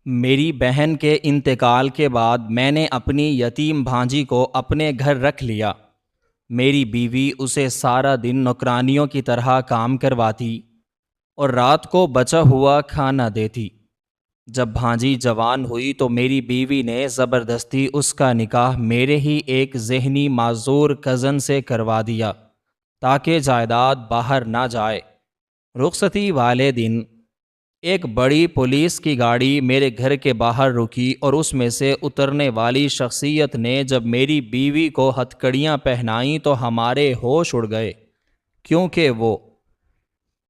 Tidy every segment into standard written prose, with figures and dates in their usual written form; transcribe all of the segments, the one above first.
میری بہن کے انتقال کے بعد میں نے اپنی یتیم بھانجی کو اپنے گھر رکھ لیا۔ میری بیوی اسے سارا دن نوکرانیوں کی طرح کام کرواتی اور رات کو بچا ہوا کھانا دیتی۔ جب بھانجی جوان ہوئی تو میری بیوی نے زبردستی اس کا نکاح میرے ہی ایک ذہنی معذور کزن سے کروا دیا تاکہ جائیداد باہر نہ جائے۔ رخصتی والے دن ایک بڑی پولیس کی گاڑی میرے گھر کے باہر رکی اور اس میں سے اترنے والی شخصیت نے جب میری بیوی کو ہتھکڑیاں پہنائیں تو ہمارے ہوش اڑ گئے، کیونکہ وہ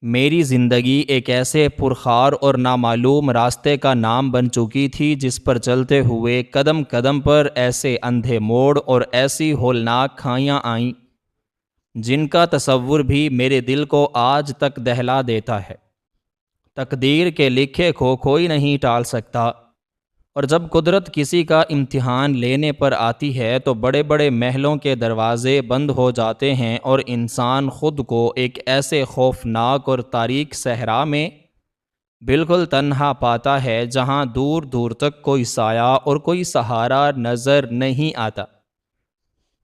میری زندگی ایک ایسے پرخار اور نامعلوم راستے کا نام بن چکی تھی جس پر چلتے ہوئے قدم قدم پر ایسے اندھے موڑ اور ایسی ہولناک کھائیاں آئیں جن کا تصور بھی میرے دل کو آج تک دہلا دیتا ہے۔ تقدیر کے لکھے کو کوئی نہیں ٹال سکتا، اور جب قدرت کسی کا امتحان لینے پر آتی ہے تو بڑے بڑے محلوں کے دروازے بند ہو جاتے ہیں اور انسان خود کو ایک ایسے خوفناک اور تاریک صحرا میں بالکل تنہا پاتا ہے جہاں دور دور تک کوئی سایہ اور کوئی سہارا نظر نہیں آتا۔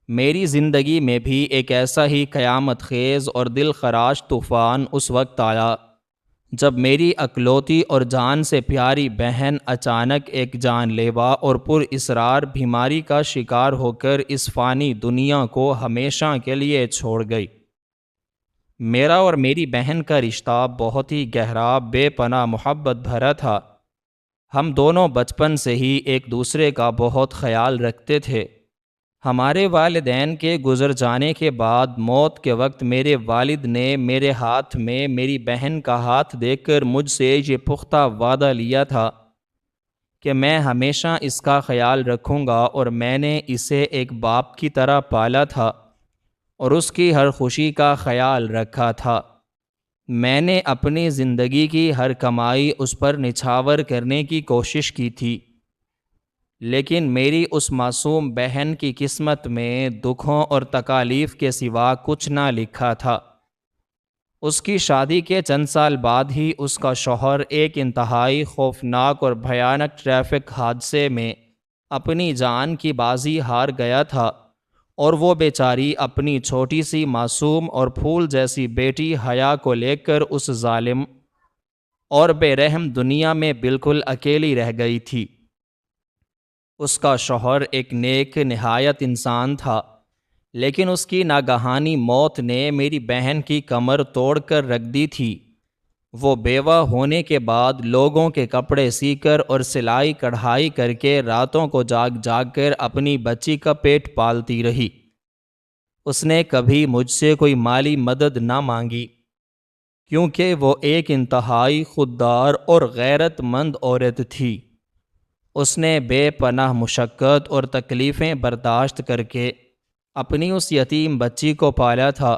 میری زندگی میں بھی ایک ایسا ہی قیامت خیز اور دل خراش طوفان اس وقت آیا جب میری اکلوتی اور جان سے پیاری بہن اچانک ایک جان لیوا اور پر اسرار بیماری کا شکار ہو کر اس فانی دنیا کو ہمیشہ کے لیے چھوڑ گئی۔ میرا اور میری بہن کا رشتہ بہت ہی گہرا، بے پناہ محبت بھرا تھا۔ ہم دونوں بچپن سے ہی ایک دوسرے کا بہت خیال رکھتے تھے۔ ہمارے والدین کے گزر جانے کے بعد موت کے وقت میرے والد نے میرے ہاتھ میں میری بہن کا ہاتھ دے کر مجھ سے یہ پختہ وعدہ لیا تھا کہ میں ہمیشہ اس کا خیال رکھوں گا، اور میں نے اسے ایک باپ کی طرح پالا تھا اور اس کی ہر خوشی کا خیال رکھا تھا۔ میں نے اپنی زندگی کی ہر کمائی اس پر نچھاور کرنے کی کوشش کی تھی، لیکن میری اس معصوم بہن کی قسمت میں دکھوں اور تکالیف کے سوا کچھ نہ لکھا تھا۔ اس کی شادی کے چند سال بعد ہی اس کا شوہر ایک انتہائی خوفناک اور بھیانک ٹریفک حادثے میں اپنی جان کی بازی ہار گیا تھا، اور وہ بیچاری اپنی چھوٹی سی معصوم اور پھول جیسی بیٹی حیا کو لے کر اس ظالم اور بے رحم دنیا میں بالکل اکیلی رہ گئی تھی۔ اس کا شوہر ایک نیک نہایت انسان تھا، لیکن اس کی ناگہانی موت نے میری بہن کی کمر توڑ کر رکھ دی تھی۔ وہ بیوہ ہونے کے بعد لوگوں کے کپڑے سی کر اور سلائی کڑھائی کر کے راتوں کو جاگ جاگ کر اپنی بچی کا پیٹ پالتی رہی۔ اس نے کبھی مجھ سے کوئی مالی مدد نہ مانگی، کیونکہ وہ ایک انتہائی خوددار اور غیرت مند عورت تھی۔ اس نے بے پناہ مشقت اور تکلیفیں برداشت کر کے اپنی اس یتیم بچی کو پالا تھا،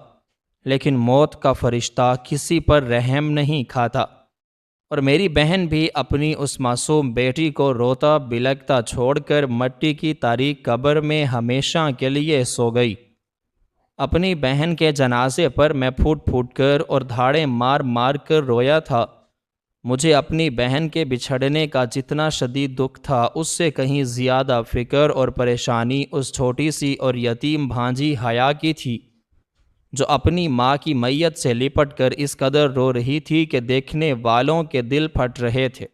لیکن موت کا فرشتہ کسی پر رحم نہیں کھاتا، اور میری بہن بھی اپنی اس معصوم بیٹی کو روتا بلکتا چھوڑ کر مٹی کی تاریک قبر میں ہمیشہ کے لیے سو گئی۔ اپنی بہن کے جنازے پر میں پھوٹ پھوٹ کر اور دھاڑیں مار مار کر رویا تھا۔ مجھے اپنی بہن کے بچھڑنے کا جتنا شدید دکھ تھا، اس سے کہیں زیادہ فکر اور پریشانی اس چھوٹی سی اور یتیم بھانجی حیا کی تھی، جو اپنی ماں کی میت سے لپٹ کر اس قدر رو رہی تھی کہ دیکھنے والوں کے دل پھٹ رہے تھے۔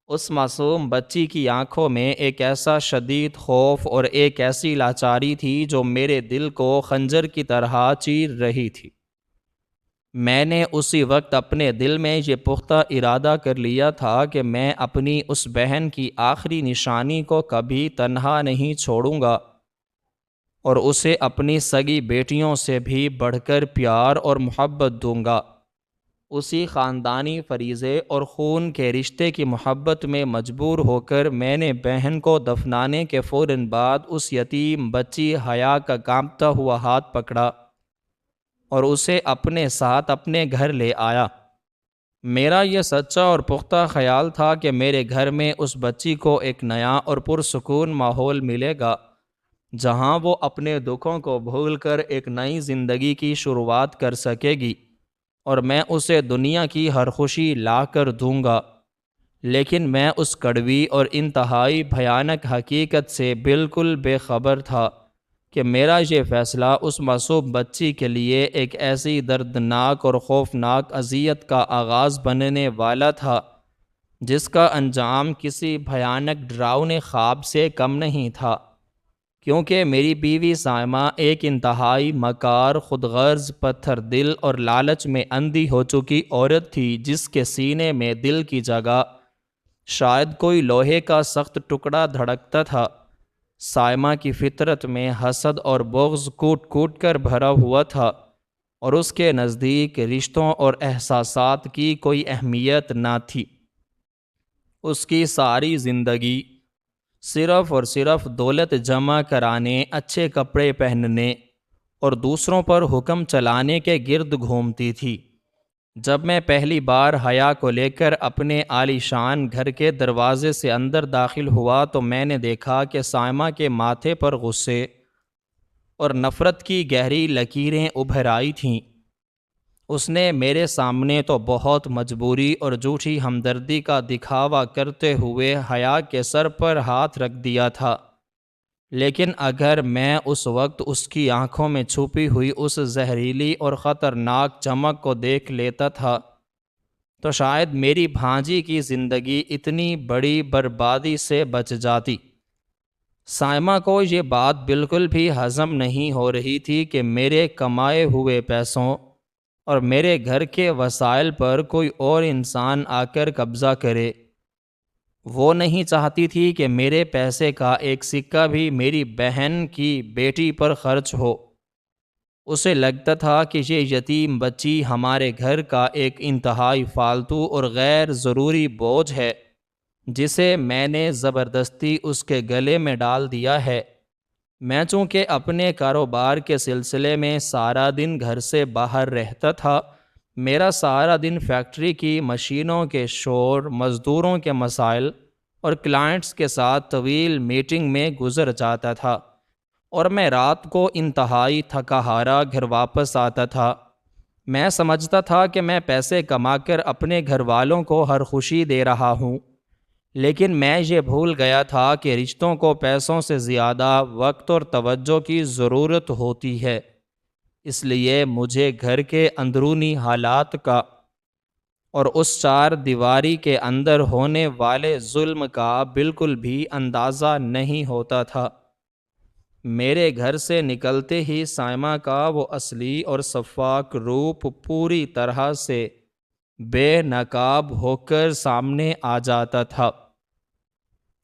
اس معصوم بچی کی آنکھوں میں ایک ایسا شدید خوف اور ایک ایسی لاچاری تھی جو میرے دل کو خنجر کی طرح چیر رہی تھی۔ میں نے اسی وقت اپنے دل میں یہ پختہ ارادہ کر لیا تھا کہ میں اپنی اس بہن کی آخری نشانی کو کبھی تنہا نہیں چھوڑوں گا، اور اسے اپنی سگی بیٹیوں سے بھی بڑھ کر پیار اور محبت دوں گا۔ اسی خاندانی فریضے اور خون کے رشتے کی محبت میں مجبور ہو کر میں نے بہن کو دفنانے کے فوراً بعد اس یتیم بچی حیا کا کانپتا ہوا ہاتھ پکڑا اور اسے اپنے ساتھ اپنے گھر لے آیا۔ میرا یہ سچا اور پختہ خیال تھا کہ میرے گھر میں اس بچی کو ایک نیا اور پرسکون ماحول ملے گا، جہاں وہ اپنے دکھوں کو بھول کر ایک نئی زندگی کی شروعات کر سکے گی، اور میں اسے دنیا کی ہر خوشی لا کر دوں گا۔ لیکن میں اس کڑوی اور انتہائی بھیانک حقیقت سے بالکل بے خبر تھا کہ میرا یہ فیصلہ اس معصوم بچی کے لیے ایک ایسی دردناک اور خوفناک اذیت کا آغاز بننے والا تھا جس کا انجام کسی بھیانک ڈراؤنے خواب سے کم نہیں تھا، کیونکہ میری بیوی سائمہ ایک انتہائی مکار، خود غرض، پتھر دل اور لالچ میں اندھی ہو چکی عورت تھی، جس کے سینے میں دل کی جگہ شاید کوئی لوہے کا سخت ٹکڑا دھڑکتا تھا۔ سائمہ کی فطرت میں حسد اور بغض کوٹ کوٹ کر بھرا ہوا تھا، اور اس کے نزدیک رشتوں اور احساسات کی کوئی اہمیت نہ تھی۔ اس کی ساری زندگی صرف اور صرف دولت جمع کرانے، اچھے کپڑے پہننے اور دوسروں پر حکم چلانے کے گرد گھومتی تھی۔ جب میں پہلی بار حیا کو لے کر اپنے عالی شان گھر کے دروازے سے اندر داخل ہوا تو میں نے دیکھا کہ سائمہ کے ماتھے پر غصے اور نفرت کی گہری لکیریں ابھر آئی تھیں۔ اس نے میرے سامنے تو بہت مجبوری اور جھوٹی ہمدردی کا دکھاوا کرتے ہوئے حیا کے سر پر ہاتھ رکھ دیا تھا، لیکن اگر میں اس وقت اس کی آنکھوں میں چھپی ہوئی اس زہریلی اور خطرناک چمک کو دیکھ لیتا تھا تو شاید میری بھانجی کی زندگی اتنی بڑی بربادی سے بچ جاتی۔ سائمہ کو یہ بات بالکل بھی ہضم نہیں ہو رہی تھی کہ میرے کمائے ہوئے پیسوں اور میرے گھر کے وسائل پر کوئی اور انسان آ کر قبضہ کرے۔ وہ نہیں چاہتی تھی کہ میرے پیسے کا ایک سکہ بھی میری بہن کی بیٹی پر خرچ ہو۔ اسے لگتا تھا کہ یہ یتیم بچی ہمارے گھر کا ایک انتہائی فالتو اور غیر ضروری بوجھ ہے، جسے میں نے زبردستی اس کے گلے میں ڈال دیا ہے۔ میں چونکہ اپنے کاروبار کے سلسلے میں سارا دن گھر سے باہر رہتا تھا، میرا سارا دن فیکٹری کی مشینوں کے شور، مزدوروں کے مسائل اور کلائنٹس کے ساتھ طویل میٹنگ میں گزر جاتا تھا، اور میں رات کو انتہائی تھکا ہارا گھر واپس آتا تھا۔ میں سمجھتا تھا کہ میں پیسے کما کر اپنے گھر والوں کو ہر خوشی دے رہا ہوں، لیکن میں یہ بھول گیا تھا کہ رشتوں کو پیسوں سے زیادہ وقت اور توجہ کی ضرورت ہوتی ہے۔ اس لیے مجھے گھر کے اندرونی حالات کا اور اس چار دیواری کے اندر ہونے والے ظلم کا بالکل بھی اندازہ نہیں ہوتا تھا۔ میرے گھر سے نکلتے ہی سائمہ کا وہ اصلی اور شفاف روپ پوری طرح سے بے نقاب ہو کر سامنے آ جاتا تھا۔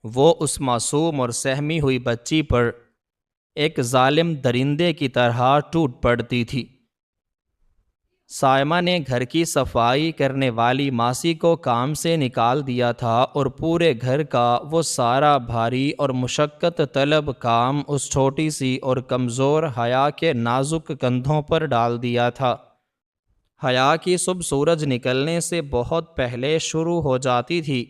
وہ اس معصوم اور سہمی ہوئی بچی پر ایک ظالم درندے کی طرح ٹوٹ پڑتی تھی۔ سائمہ نے گھر کی صفائی کرنے والی ماسی کو کام سے نکال دیا تھا اور پورے گھر کا وہ سارا بھاری اور مشقت طلب کام اس چھوٹی سی اور کمزور حیا کے نازک کندھوں پر ڈال دیا تھا۔ حیا کی صبح سورج نکلنے سے بہت پہلے شروع ہو جاتی تھی،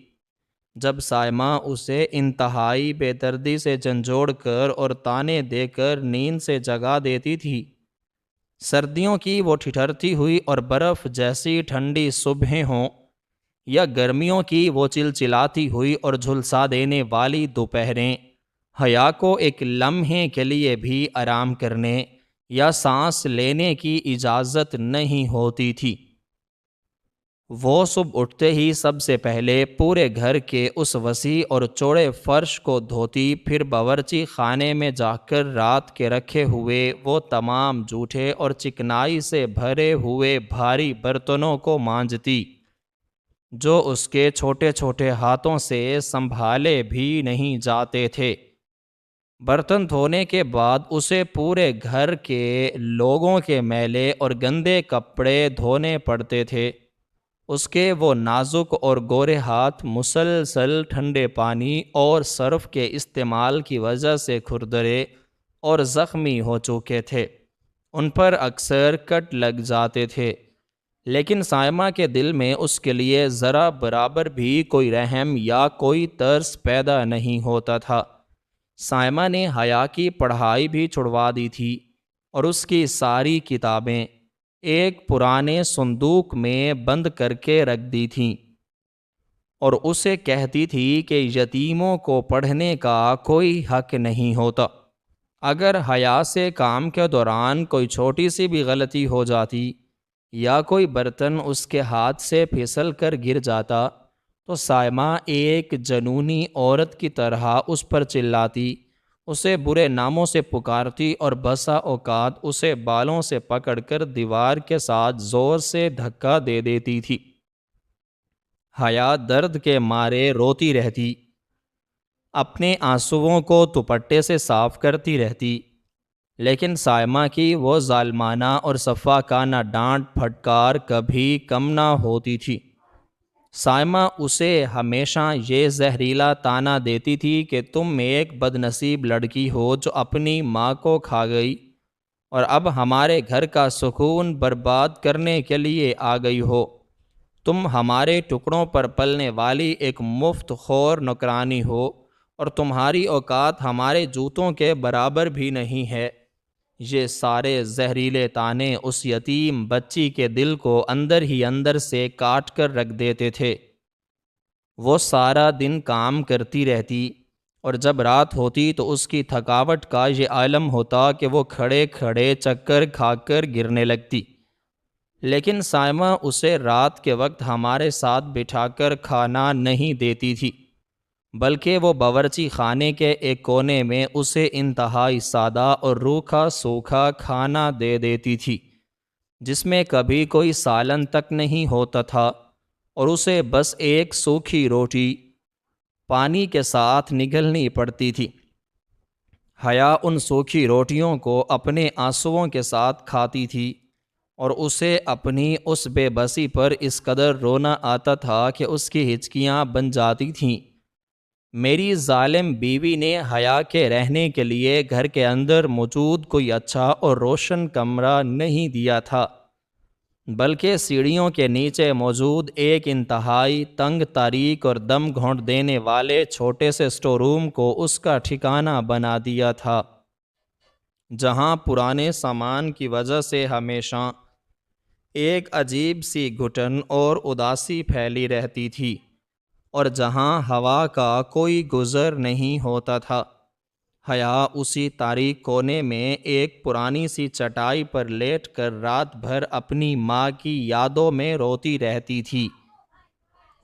جب سائمہ اسے انتہائی بے دردی سے جھنجھوڑ کر اور تانے دے کر نیند سے جگا دیتی تھی۔ سردیوں کی وہ ٹھٹھرتی ہوئی اور برف جیسی ٹھنڈی صبحیں ہوں یا گرمیوں کی وہ چلچلاتی ہوئی اور جھلسا دینے والی دوپہریں، حیا کو ایک لمحے کے لیے بھی آرام کرنے یا سانس لینے کی اجازت نہیں ہوتی تھی۔ وہ صبح اٹھتے ہی سب سے پہلے پورے گھر کے اس وسیع اور چوڑے فرش کو دھوتی، پھر باورچی خانے میں جا کر رات کے رکھے ہوئے وہ تمام جھوٹے اور چکنائی سے بھرے ہوئے بھاری برتنوں کو مانجتی، جو اس کے چھوٹے چھوٹے ہاتھوں سے سنبھالے بھی نہیں جاتے تھے۔ برتن دھونے کے بعد اسے پورے گھر کے لوگوں کے میلے اور گندے کپڑے دھونے پڑتے تھے۔ اس کے وہ نازک اور گورے ہاتھ مسلسل ٹھنڈے پانی اور صرف کے استعمال کی وجہ سے کھردرے اور زخمی ہو چکے تھے، ان پر اکثر کٹ لگ جاتے تھے، لیکن سائمہ کے دل میں اس کے لیے ذرا برابر بھی کوئی رحم یا کوئی ترس پیدا نہیں ہوتا تھا۔ سائمہ نے حیا کی پڑھائی بھی چھڑوا دی تھی اور اس کی ساری کتابیں ایک پرانے صندوق میں بند کر کے رکھ دی تھیں۔ اور اسے کہتی تھی کہ یتیموں کو پڑھنے کا کوئی حق نہیں ہوتا۔ اگر حیا سے کام کے دوران کوئی چھوٹی سی بھی غلطی ہو جاتی یا کوئی برتن اس کے ہاتھ سے پھسل کر گر جاتا تو سائمہ ایک جنونی عورت کی طرح اس پر چلاتی، اسے برے ناموں سے پکارتی اور بسا اوقات اسے بالوں سے پکڑ کر دیوار کے ساتھ زور سے دھکا دے دیتی تھی۔ حیا درد کے مارے روتی رہتی، اپنے آنسوؤں کو دوپٹے سے صاف کرتی رہتی، لیکن سائمہ کی وہ ظالمانہ اور صفاکانہ ڈانٹ پھٹکار کبھی کم نہ ہوتی تھی۔ سائمہ اسے ہمیشہ یہ زہریلا طعنہ دیتی تھی کہ تم ایک بد نصیب لڑکی ہو جو اپنی ماں کو کھا گئی اور اب ہمارے گھر کا سکون برباد کرنے کے لیے آ گئی ہو۔ تم ہمارے ٹکڑوں پر پلنے والی ایک مفت خور نوکرانی ہو اور تمہاری اوقات ہمارے جوتوں کے برابر بھی نہیں ہے۔ یہ سارے زہریلے طعنے اس یتیم بچی کے دل کو اندر ہی اندر سے کاٹ کر رکھ دیتے تھے۔ وہ سارا دن کام کرتی رہتی اور جب رات ہوتی تو اس کی تھکاوٹ کا یہ عالم ہوتا کہ وہ کھڑے کھڑے چکر کھا کر گرنے لگتی، لیکن سائمہ اسے رات کے وقت ہمارے ساتھ بٹھا کر کھانا نہیں دیتی تھی، بلکہ وہ باورچی خانے کے ایک کونے میں اسے انتہائی سادہ اور روکھا سوکھا کھانا دے دیتی تھی، جس میں کبھی کوئی سالن تک نہیں ہوتا تھا، اور اسے بس ایک سوکھی روٹی پانی کے ساتھ نگلنی پڑتی تھی۔ حیا ان سوکھی روٹیوں کو اپنے آنسوؤں کے ساتھ کھاتی تھی اور اسے اپنی اس بے بسی پر اس قدر رونا آتا تھا کہ اس کی ہچکیاں بن جاتی تھیں۔ میری ظالم بیوی نے حیا کے رہنے کے لیے گھر کے اندر موجود کوئی اچھا اور روشن کمرہ نہیں دیا تھا، بلکہ سیڑھیوں کے نیچے موجود ایک انتہائی تنگ تاریک اور دم گھونٹ دینے والے چھوٹے سے اسٹور روم کو اس کا ٹھکانہ بنا دیا تھا، جہاں پرانے سامان کی وجہ سے ہمیشہ ایک عجیب سی گھٹن اور اداسی پھیلی رہتی تھی، اور جہاں ہوا کا کوئی گزر نہیں ہوتا تھا۔ حیا اسی تاریک کونے میں ایک پرانی سی چٹائی پر لیٹ کر رات بھر اپنی ماں کی یادوں میں روتی رہتی تھی۔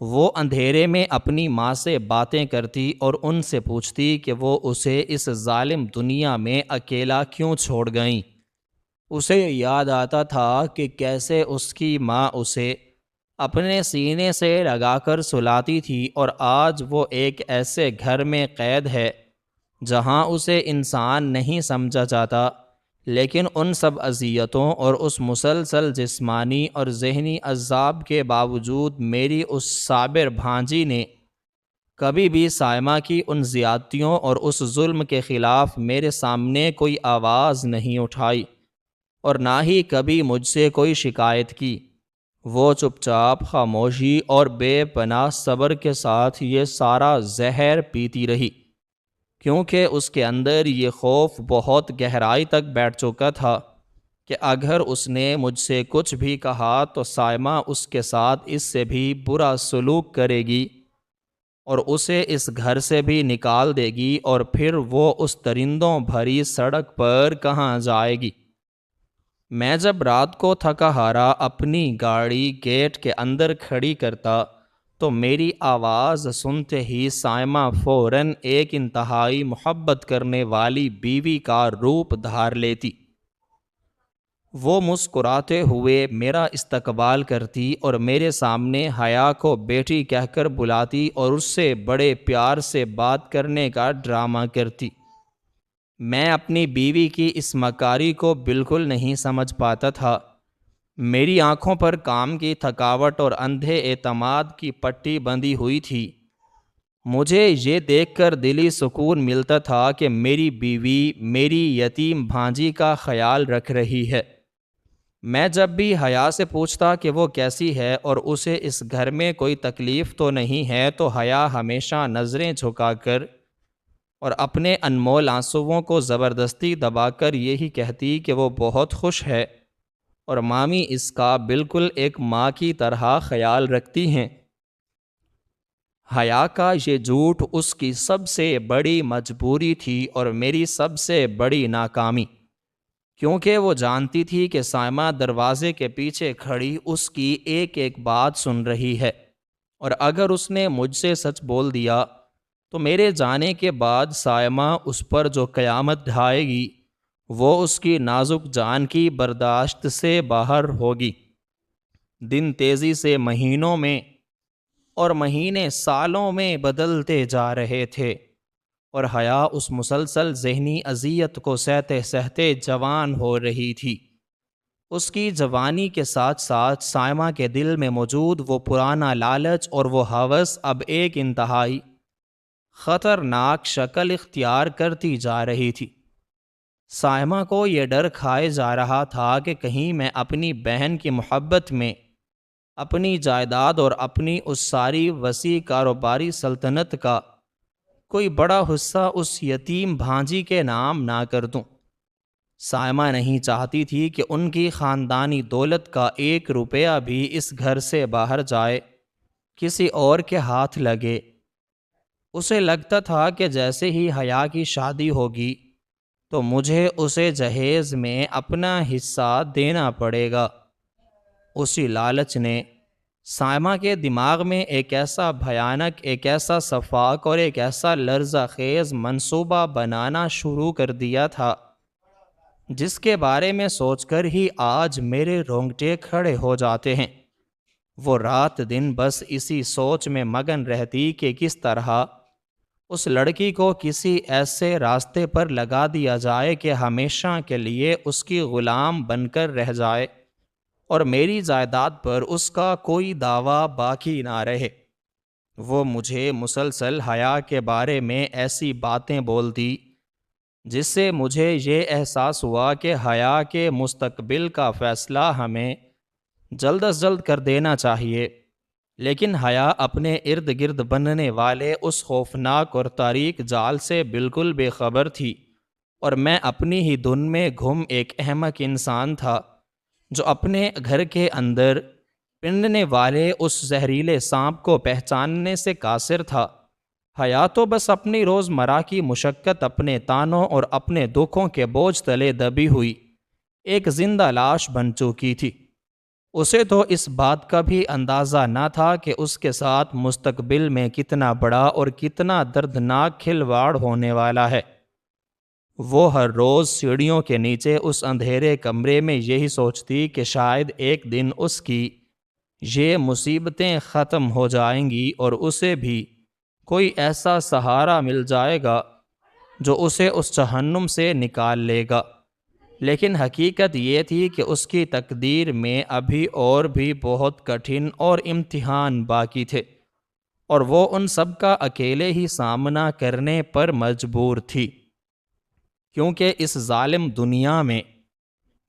وہ اندھیرے میں اپنی ماں سے باتیں کرتی اور ان سے پوچھتی کہ وہ اسے اس ظالم دنیا میں اکیلا کیوں چھوڑ گئیں۔ اسے یاد آتا تھا کہ کیسے اس کی ماں اسے اپنے سینے سے لگا کر سلاتی تھی، اور آج وہ ایک ایسے گھر میں قید ہے جہاں اسے انسان نہیں سمجھا جاتا، لیکن ان سب اذیتوں اور اس مسلسل جسمانی اور ذہنی عذاب کے باوجود میری اس صابر بھانجی نے کبھی بھی سائمہ کی ان زیادتیوں اور اس ظلم کے خلاف میرے سامنے کوئی آواز نہیں اٹھائی اور نہ ہی کبھی مجھ سے کوئی شکایت کی۔ وہ چپ چاپ خاموشی اور بے پناہ صبر کے ساتھ یہ سارا زہر پیتی رہی، کیونکہ اس کے اندر یہ خوف بہت گہرائی تک بیٹھ چکا تھا کہ اگر اس نے مجھ سے کچھ بھی کہا تو سائمہ اس کے ساتھ اس سے بھی برا سلوک کرے گی اور اسے اس گھر سے بھی نکال دے گی، اور پھر وہ اس درندوں بھری سڑک پر کہاں جائے گی۔ میں جب رات کو تھکا ہارا اپنی گاڑی گیٹ کے اندر کھڑی کرتا تو میری آواز سنتے ہی سائمہ فوراً ایک انتہائی محبت کرنے والی بیوی کا روپ دھار لیتی۔ وہ مسکراتے ہوئے میرا استقبال کرتی اور میرے سامنے حیا کو بیٹی کہہ کر بلاتی اور اس سے بڑے پیار سے بات کرنے کا ڈرامہ کرتی۔ میں اپنی بیوی کی اس مکاری کو بالکل نہیں سمجھ پاتا تھا۔ میری آنکھوں پر کام کی تھکاوٹ اور اندھے اعتماد کی پٹی بندھی ہوئی تھی۔ مجھے یہ دیکھ کر دلی سکون ملتا تھا کہ میری بیوی میری یتیم بھانجی کا خیال رکھ رہی ہے۔ میں جب بھی حیا سے پوچھتا کہ وہ کیسی ہے اور اسے اس گھر میں کوئی تکلیف تو نہیں ہے تو حیا ہمیشہ نظریں جھکا کر اور اپنے انمول آنسوؤں کو زبردستی دبا کر یہی کہتی کہ وہ بہت خوش ہے اور مامی اس کا بالکل ایک ماں کی طرح خیال رکھتی ہیں۔ حیا کا یہ جھوٹ اس کی سب سے بڑی مجبوری تھی اور میری سب سے بڑی ناکامی، کیونکہ وہ جانتی تھی کہ سائمہ دروازے کے پیچھے کھڑی اس کی ایک ایک بات سن رہی ہے، اور اگر اس نے مجھ سے سچ بول دیا تو میرے جانے کے بعد سائمہ اس پر جو قیامت ڈھائے گی وہ اس کی نازک جان کی برداشت سے باہر ہوگی۔ دن تیزی سے مہینوں میں اور مہینے سالوں میں بدلتے جا رہے تھے، اور حیا اس مسلسل ذہنی اذیت کو سہتے سہتے جوان ہو رہی تھی۔ اس کی جوانی کے ساتھ ساتھ سائمہ کے دل میں موجود وہ پرانا لالچ اور وہ ہوس اب ایک انتہائی خطرناک شکل اختیار کرتی جا رہی تھی۔ سائمہ کو یہ ڈر کھائے جا رہا تھا کہ کہیں میں اپنی بہن کی محبت میں اپنی جائیداد اور اپنی اس ساری وسیع کاروباری سلطنت کا کوئی بڑا حصہ اس یتیم بھانجی کے نام نہ کر دوں۔ سائمہ نہیں چاہتی تھی کہ ان کی خاندانی دولت کا 1 روپیہ بھی اس گھر سے باہر جائے، کسی اور کے ہاتھ لگے۔ اسے لگتا تھا کہ جیسے ہی حیا کی شادی ہوگی تو مجھے اسے جہیز میں اپنا حصہ دینا پڑے گا۔ اسی لالچ نے سائمہ کے دماغ میں ایک ایسا بھیانک، ایک ایسا سفاک اور ایک ایسا لرزہ خیز منصوبہ بنانا شروع کر دیا تھا جس کے بارے میں سوچ کر ہی آج میرے رونگٹے کھڑے ہو جاتے ہیں۔ وہ رات دن بس اسی سوچ میں مگن رہتی کہ کس طرح اس لڑکی کو کسی ایسے راستے پر لگا دیا جائے کہ ہمیشہ کے لیے اس کی غلام بن کر رہ جائے اور میری جائیداد پر اس کا کوئی دعویٰ باقی نہ رہے۔ وہ مجھے مسلسل حیا کے بارے میں ایسی باتیں بولتی جس سے مجھے یہ احساس ہوا کہ حیا کے مستقبل کا فیصلہ ہمیں جلد از جلد کر دینا چاہیے، لیکن حیا اپنے ارد گرد بننے والے اس خوفناک اور تاریک جال سے بالکل بے خبر تھی، اور میں اپنی ہی دھن میں گم ایک احمق انسان تھا جو اپنے گھر کے اندر پنڈنے والے اس زہریلے سانپ کو پہچاننے سے قاصر تھا۔ حیا تو بس اپنی روزمرہ کی مشقت، اپنے تانوں اور اپنے دکھوں کے بوجھ تلے دبی ہوئی ایک زندہ لاش بن چکی تھی۔ اسے تو اس بات کا بھی اندازہ نہ تھا کہ اس کے ساتھ مستقبل میں کتنا بڑا اور کتنا دردناک کھلواڑ ہونے والا ہے۔ وہ ہر روز سیڑھیوں کے نیچے اس اندھیرے کمرے میں یہی سوچتی کہ شاید ایک دن اس کی یہ مصیبتیں ختم ہو جائیں گی اور اسے بھی کوئی ایسا سہارا مل جائے گا جو اسے اس جہنم سے نکال لے گا، لیکن حقیقت یہ تھی کہ اس کی تقدیر میں ابھی اور بھی بہت کٹھن اور امتحان باقی تھے، اور وہ ان سب کا اکیلے ہی سامنا کرنے پر مجبور تھی، کیونکہ اس ظالم دنیا میں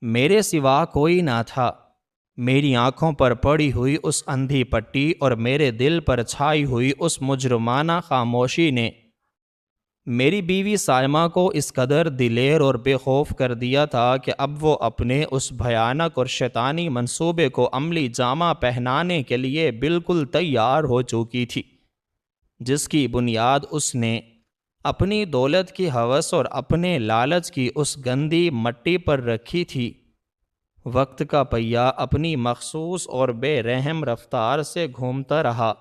میرے سوا کوئی نہ تھا۔ میری آنکھوں پر پڑی ہوئی اس اندھی پٹی اور میرے دل پر چھائی ہوئی اس مجرمانہ خاموشی نے میری بیوی سائمہ کو اس قدر دلیر اور بے خوف کر دیا تھا کہ اب وہ اپنے اس بھیانک اور شیطانی منصوبے کو عملی جامہ پہنانے کے لیے بالکل تیار ہو چکی تھی، جس کی بنیاد اس نے اپنی دولت کی ہوس اور اپنے لالچ کی اس گندی مٹی پر رکھی تھی۔ وقت کا پہیہ اپنی مخصوص اور بے رحم رفتار سے گھومتا رہا،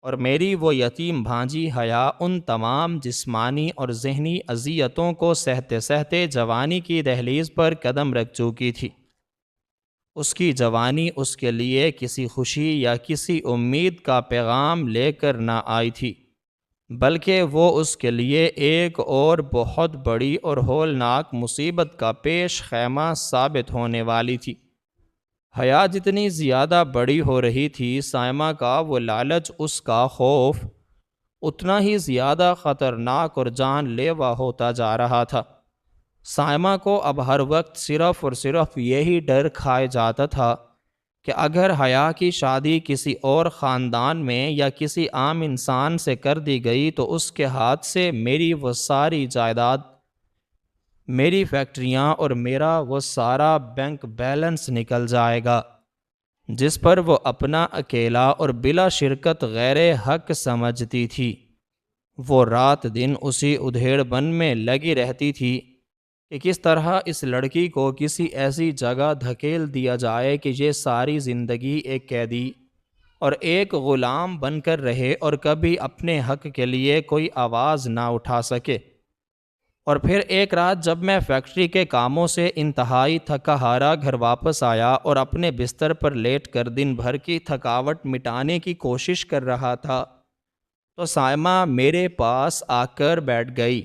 اور میری وہ یتیم بھانجی حیا ان تمام جسمانی اور ذہنی اذیتوں کو سہتے سہتے جوانی کی دہلیز پر قدم رکھ چکی تھی۔ اس کی جوانی اس کے لیے کسی خوشی یا کسی امید کا پیغام لے کر نہ آئی تھی، بلکہ وہ اس کے لیے ایک اور بہت بڑی اور ہولناک مصیبت کا پیش خیمہ ثابت ہونے والی تھی۔ حیا جتنی زیادہ بڑی ہو رہی تھی، سائمہ کا وہ لالچ، اس کا خوف اتنا ہی زیادہ خطرناک اور جان لیوا ہوتا جا رہا تھا۔ سائمہ کو اب ہر وقت صرف اور صرف یہی ڈر کھائے جاتا تھا کہ اگر حیا کی شادی کسی اور خاندان میں یا کسی عام انسان سے کر دی گئی تو اس کے ہاتھ سے میری وہ ساری جائیداد، میری فیکٹریاں اور میرا وہ سارا بینک بیلنس نکل جائے گا۔ جس پر وہ اپنا اکیلا اور بلا شرکت غیر حق سمجھتی تھی۔ وہ رات دن اسی ادھیڑ بن میں لگی رہتی تھی کہ کس طرح اس لڑکی کو کسی ایسی جگہ دھکیل دیا جائے کہ یہ ساری زندگی ایک قیدی اور ایک غلام بن کر رہے اور کبھی اپنے حق کے لیے کوئی آواز نہ اٹھا سکے۔ اور پھر ایک رات جب میں فیکٹری کے کاموں سے انتہائی تھکا ہارا گھر واپس آیا اور اپنے بستر پر لیٹ کر دن بھر کی تھکاوٹ مٹانے کی کوشش کر رہا تھا تو سائمہ میرے پاس آ کر بیٹھ گئی۔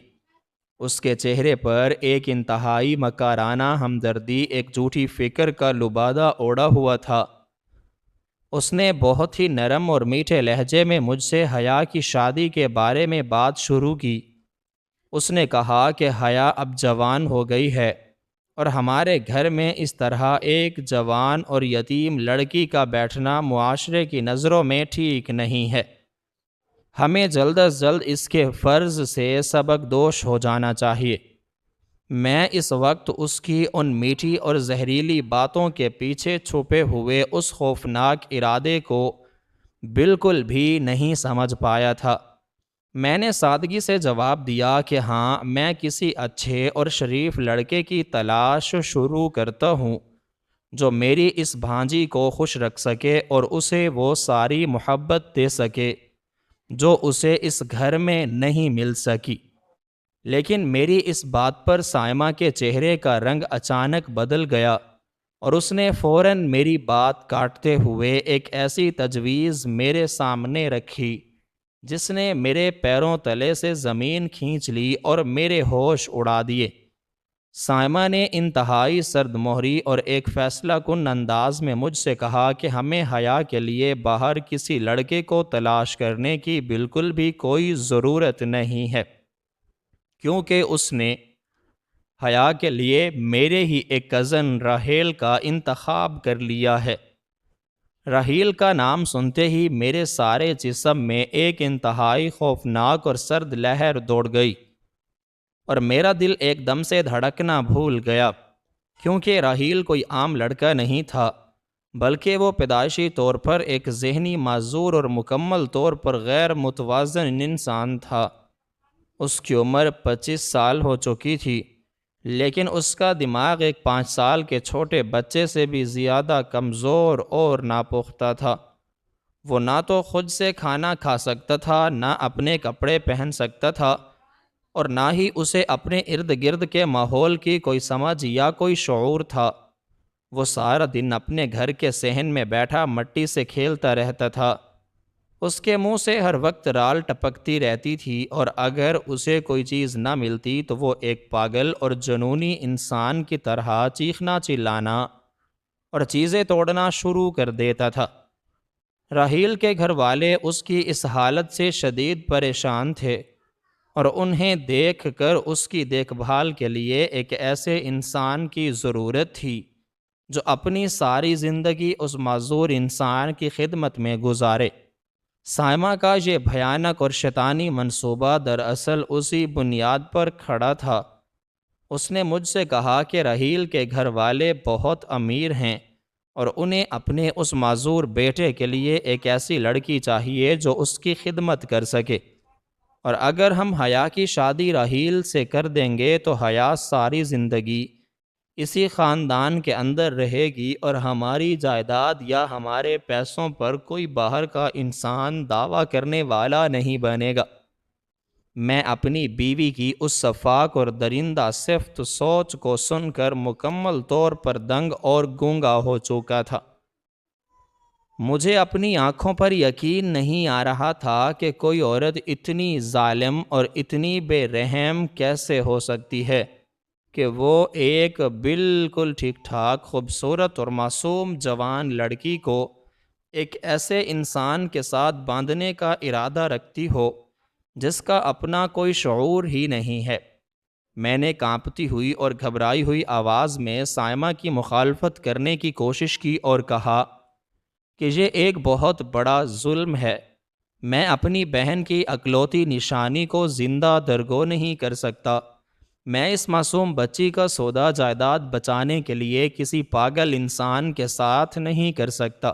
اس کے چہرے پر ایک انتہائی مکارانہ ہمدردی، ایک جھوٹی فکر کا لبادہ اوڑھا ہوا تھا۔ اس نے بہت ہی نرم اور میٹھے لہجے میں مجھ سے حیا کی شادی کے بارے میں بات شروع کی۔ اس نے کہا کہ حیا اب جوان ہو گئی ہے اور ہمارے گھر میں اس طرح ایک جوان اور یتیم لڑکی کا بیٹھنا معاشرے کی نظروں میں ٹھیک نہیں ہے۔ ہمیں جلد از جلد اس کے فرض سے سبق دوش ہو جانا چاہیے۔ میں اس وقت اس کی ان میٹھی اور زہریلی باتوں کے پیچھے چھپے ہوئے اس خوفناک ارادے کو بالکل بھی نہیں سمجھ پایا تھا۔ میں نے سادگی سے جواب دیا کہ ہاں، میں کسی اچھے اور شریف لڑکے کی تلاش شروع کرتا ہوں جو میری اس بھانجی کو خوش رکھ سکے اور اسے وہ ساری محبت دے سکے جو اسے اس گھر میں نہیں مل سکی۔ لیکن میری اس بات پر سائمہ کے چہرے کا رنگ اچانک بدل گیا اور اس نے فوراً میری بات کاٹتے ہوئے ایک ایسی تجویز میرے سامنے رکھی جس نے میرے پیروں تلے سے زمین کھینچ لی اور میرے ہوش اڑا دیے۔ سائمہ نے انتہائی سرد مہری اور ایک فیصلہ کن انداز میں مجھ سے کہا کہ ہمیں حیا کے لیے باہر کسی لڑکے کو تلاش کرنے کی بالکل بھی کوئی ضرورت نہیں ہے، کیونکہ اس نے حیا کے لیے میرے ہی ایک کزن راہیل کا انتخاب کر لیا ہے۔ راہیل کا نام سنتے ہی میرے سارے جسم میں ایک انتہائی خوفناک اور سرد لہر دوڑ گئی اور میرا دل ایک دم سے دھڑکنا بھول گیا، کیونکہ راہیل کوئی عام لڑکا نہیں تھا بلکہ وہ پیدائشی طور پر ایک ذہنی معذور اور مکمل طور پر غیر متوازن انسان تھا۔ اس کی عمر 25 سال ہو چکی تھی، لیکن اس کا دماغ ایک 5 سال کے چھوٹے بچے سے بھی زیادہ کمزور اور ناپختہ تھا۔ وہ نہ تو خود سے کھانا کھا سکتا تھا، نہ اپنے کپڑے پہن سکتا تھا، اور نہ ہی اسے اپنے ارد گرد کے ماحول کی کوئی سمجھ یا کوئی شعور تھا۔ وہ سارا دن اپنے گھر کے صحن میں بیٹھا مٹی سے کھیلتا رہتا تھا۔ اس کے منہ سے ہر وقت رال ٹپکتی رہتی تھی اور اگر اسے کوئی چیز نہ ملتی تو وہ ایک پاگل اور جنونی انسان کی طرح چیخنا چلانا اور چیزیں توڑنا شروع کر دیتا تھا۔ راہیل کے گھر والے اس کی اس حالت سے شدید پریشان تھے اور انہیں دیکھ کر اس کی دیکھ بھال کے لیے ایک ایسے انسان کی ضرورت تھی جو اپنی ساری زندگی اس معذور انسان کی خدمت میں گزارے۔ سائمہ کا یہ بھیانک اور شیطانی منصوبہ دراصل اسی بنیاد پر کھڑا تھا۔ اس نے مجھ سے کہا کہ راہیل کے گھر والے بہت امیر ہیں اور انہیں اپنے اس معذور بیٹے کے لیے ایک ایسی لڑکی چاہیے جو اس کی خدمت کر سکے، اور اگر ہم حیا کی شادی راہیل سے کر دیں گے تو حیا ساری زندگی اسی خاندان کے اندر رہے گی اور ہماری جائیداد یا ہمارے پیسوں پر کوئی باہر کا انسان دعویٰ کرنے والا نہیں بنے گا۔ میں اپنی بیوی کی اس سفاک اور درندہ صفت سوچ کو سن کر مکمل طور پر دنگ اور گونگا ہو چکا تھا۔ مجھے اپنی آنکھوں پر یقین نہیں آ رہا تھا کہ کوئی عورت اتنی ظالم اور اتنی بے رحم کیسے ہو سکتی ہے کہ وہ ایک بالکل ٹھیک ٹھاک خوبصورت اور معصوم جوان لڑکی کو ایک ایسے انسان کے ساتھ باندھنے کا ارادہ رکھتی ہو جس کا اپنا کوئی شعور ہی نہیں ہے۔ میں نے کانپتی ہوئی اور گھبرائی ہوئی آواز میں سائمہ کی مخالفت کرنے کی کوشش کی اور کہا کہ یہ ایک بہت بڑا ظلم ہے۔ میں اپنی بہن کی اکلوتی نشانی کو زندہ درگو نہیں کر سکتا۔ میں اس معصوم بچی کا سودا جائیداد بچانے کے لیے کسی پاگل انسان کے ساتھ نہیں کر سکتا،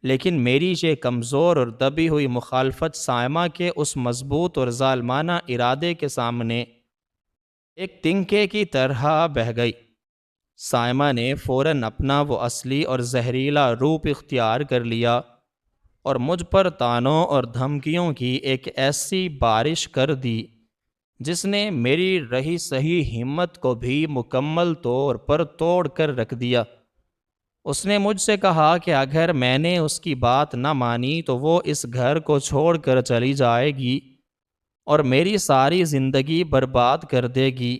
لیکن میری یہ کمزور اور دبی ہوئی مخالفت سائمہ کے اس مضبوط اور ظالمانہ ارادے کے سامنے ایک تنکے کی طرح بہہ گئی۔ سائمہ نے فوراً اپنا وہ اصلی اور زہریلا روپ اختیار کر لیا اور مجھ پر طعنوں اور دھمکیوں کی ایک ایسی بارش کر دی جس نے میری رہی سہی ہمت کو بھی مکمل طور پر توڑ کر رکھ دیا۔ اس نے مجھ سے کہا کہ اگر میں نے اس کی بات نہ مانی تو وہ اس گھر کو چھوڑ کر چلی جائے گی اور میری ساری زندگی برباد کر دے گی۔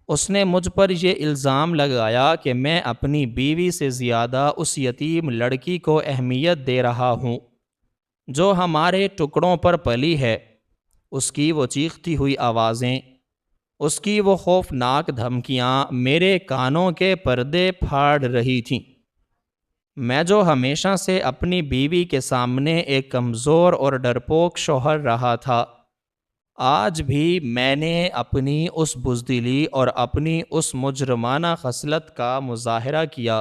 اس نے مجھ پر یہ الزام لگایا کہ میں اپنی بیوی سے زیادہ اس یتیم لڑکی کو اہمیت دے رہا ہوں جو ہمارے ٹکڑوں پر پلی ہے۔ اس کی وہ چیختی ہوئی آوازیں، اس کی وہ خوفناک دھمکیاں میرے کانوں کے پردے پھاڑ رہی تھیں۔ میں جو ہمیشہ سے اپنی بیوی کے سامنے ایک کمزور اور ڈرپوک شوہر رہا تھا، آج بھی میں نے اپنی اس بزدلی اور اپنی اس مجرمانہ خصلت کا مظاہرہ کیا،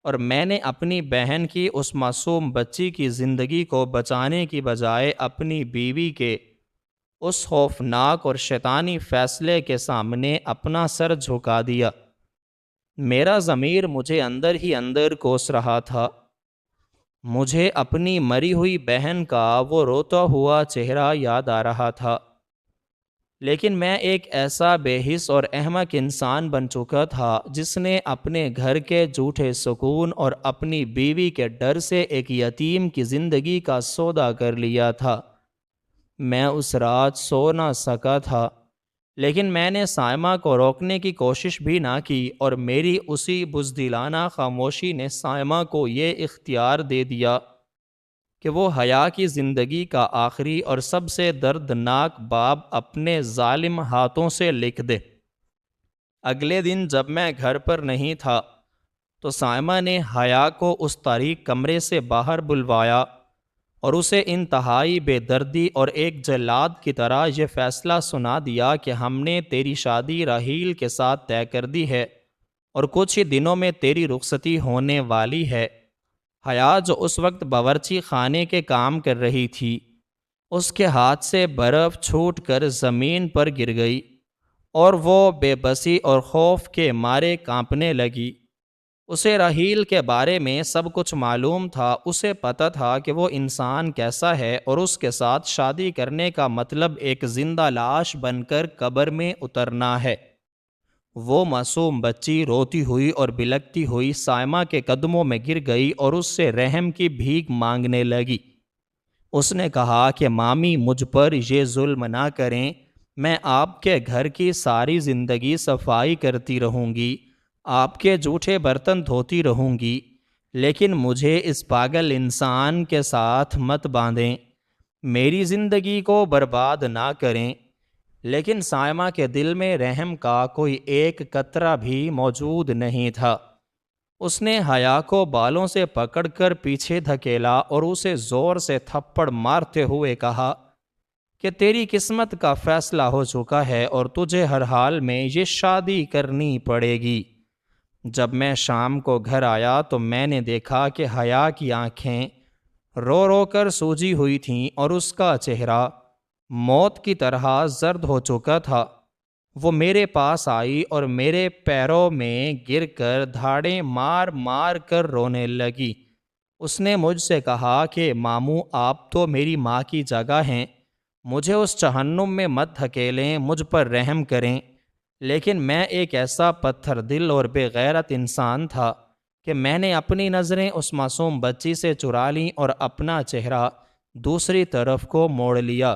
اور میں نے اپنی بہن کی اس معصوم بچی کی زندگی کو بچانے کی بجائے اپنی بیوی کے اس خوفناک اور شیطانی فیصلے کے سامنے اپنا سر جھکا دیا۔ میرا ضمیر مجھے اندر ہی اندر کوس رہا تھا۔ مجھے اپنی مری ہوئی بہن کا وہ روتا ہوا چہرہ یاد آ رہا تھا، لیکن میں ایک ایسا بے حس اور احمق انسان بن چکا تھا جس نے اپنے گھر کے جھوٹے سکون اور اپنی بیوی کے ڈر سے ایک یتیم کی زندگی کا سودا کر لیا تھا۔ میں اس رات سو نہ سکا تھا، لیکن میں نے سائمہ کو روکنے کی کوشش بھی نہ کی، اور میری اسی بزدلانہ خاموشی نے سائمہ کو یہ اختیار دے دیا کہ وہ حیا کی زندگی کا آخری اور سب سے دردناک باب اپنے ظالم ہاتھوں سے لکھ دے۔ اگلے دن جب میں گھر پر نہیں تھا تو سائمہ نے حیا کو اس تاریک کمرے سے باہر بلوایا اور اسے انتہائی بے دردی اور ایک جلاد کی طرح یہ فیصلہ سنا دیا کہ ہم نے تیری شادی راحیل کے ساتھ طے کر دی ہے اور کچھ ہی دنوں میں تیری رخصتی ہونے والی ہے۔ حیا جو اس وقت باورچی خانے کے کام کر رہی تھی، اس کے ہاتھ سے برف چھوٹ کر زمین پر گر گئی اور وہ بے بسی اور خوف کے مارے کانپنے لگی۔ اسے راحیل کے بارے میں سب کچھ معلوم تھا۔ اسے پتہ تھا کہ وہ انسان کیسا ہے اور اس کے ساتھ شادی کرنے کا مطلب ایک زندہ لاش بن کر قبر میں اترنا ہے۔ وہ معصوم بچی روتی ہوئی اور بلکتی ہوئی سائمہ کے قدموں میں گر گئی اور اس سے رحم کی بھیک مانگنے لگی۔ اس نے کہا کہ مامی مجھ پر یہ ظلم نہ کریں، میں آپ کے گھر کی ساری زندگی صفائی کرتی رہوں گی، آپ کے جھوٹے برتن دھوتی رہوں گی، لیکن مجھے اس پاگل انسان کے ساتھ مت باندھیں، میری زندگی کو برباد نہ کریں۔ لیکن سائمہ کے دل میں رحم کا کوئی ایک قطرہ بھی موجود نہیں تھا۔ اس نے حیا کو بالوں سے پکڑ کر پیچھے دھکیلا اور اسے زور سے تھپڑ مارتے ہوئے کہا کہ تیری قسمت کا فیصلہ ہو چکا ہے اور تجھے ہر حال میں یہ شادی کرنی پڑے گی۔ جب میں شام کو گھر آیا تو میں نے دیکھا کہ حیا کی آنکھیں رو رو کر سوجی ہوئی تھیں اور اس کا چہرہ موت کی طرح زرد ہو چکا تھا۔ وہ میرے پاس آئی اور میرے پیروں میں گر کر دھاڑیں مار مار کر رونے لگی۔ اس نے مجھ سے کہا کہ ماموں آپ تو میری ماں کی جگہ ہیں، مجھے اس جہنم میں مت دھکیلیں، مجھ پر رحم کریں۔ لیکن میں ایک ایسا پتھر دل اور بے غیرت انسان تھا کہ میں نے اپنی نظریں اس معصوم بچی سے چرا لیں اور اپنا چہرہ دوسری طرف کو موڑ لیا۔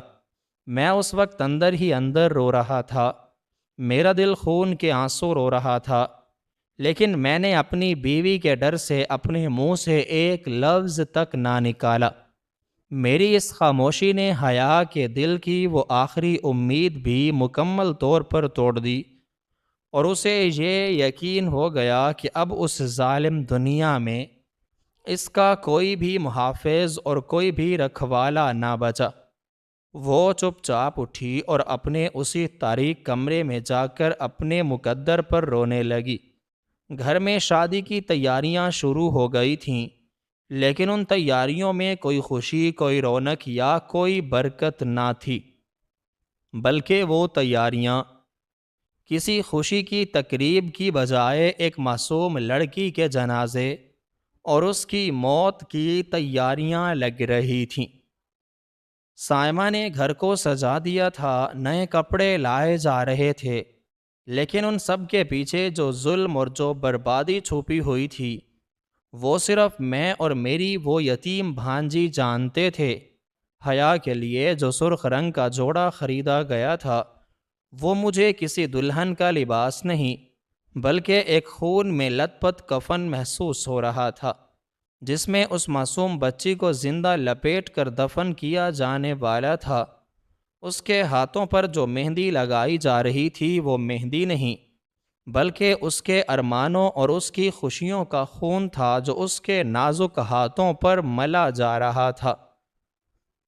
میں اس وقت اندر ہی اندر رو رہا تھا، میرا دل خون کے آنسو رو رہا تھا، لیکن میں نے اپنی بیوی کے ڈر سے اپنے منہ سے ایک لفظ تک نہ نکالا۔ میری اس خاموشی نے حیا کے دل کی وہ آخری امید بھی مکمل طور پر توڑ دی، اور اسے یہ یقین ہو گیا کہ اب اس ظالم دنیا میں اس کا کوئی بھی محافظ اور کوئی بھی رکھوالا نہ بچا۔ وہ چپ چاپ اٹھی اور اپنے اسی تاریک کمرے میں جا کر اپنے مقدر پر رونے لگی۔ گھر میں شادی کی تیاریاں شروع ہو گئی تھیں، لیکن ان تیاریوں میں کوئی خوشی، کوئی رونق یا کوئی برکت نہ تھی، بلکہ وہ تیاریاں کسی خوشی کی تقریب کی بجائے ایک معصوم لڑکی کے جنازے اور اس کی موت کی تیاریاں لگ رہی تھیں۔ سائمہ نے گھر کو سجا دیا تھا، نئے کپڑے لائے جا رہے تھے، لیکن ان سب کے پیچھے جو ظلم اور جو بربادی چھپی ہوئی تھی وہ صرف میں اور میری وہ یتیم بھانجی جانتے تھے۔ حیا کے لیے جو سرخ رنگ کا جوڑا خریدا گیا تھا وہ مجھے کسی دلہن کا لباس نہیں بلکہ ایک خون میں لت پت کفن محسوس ہو رہا تھا، جس میں اس معصوم بچی کو زندہ لپیٹ کر دفن کیا جانے والا تھا۔ اس کے ہاتھوں پر جو مہندی لگائی جا رہی تھی وہ مہندی نہیں بلکہ اس کے ارمانوں اور اس کی خوشیوں کا خون تھا جو اس کے نازک ہاتھوں پر ملا جا رہا تھا۔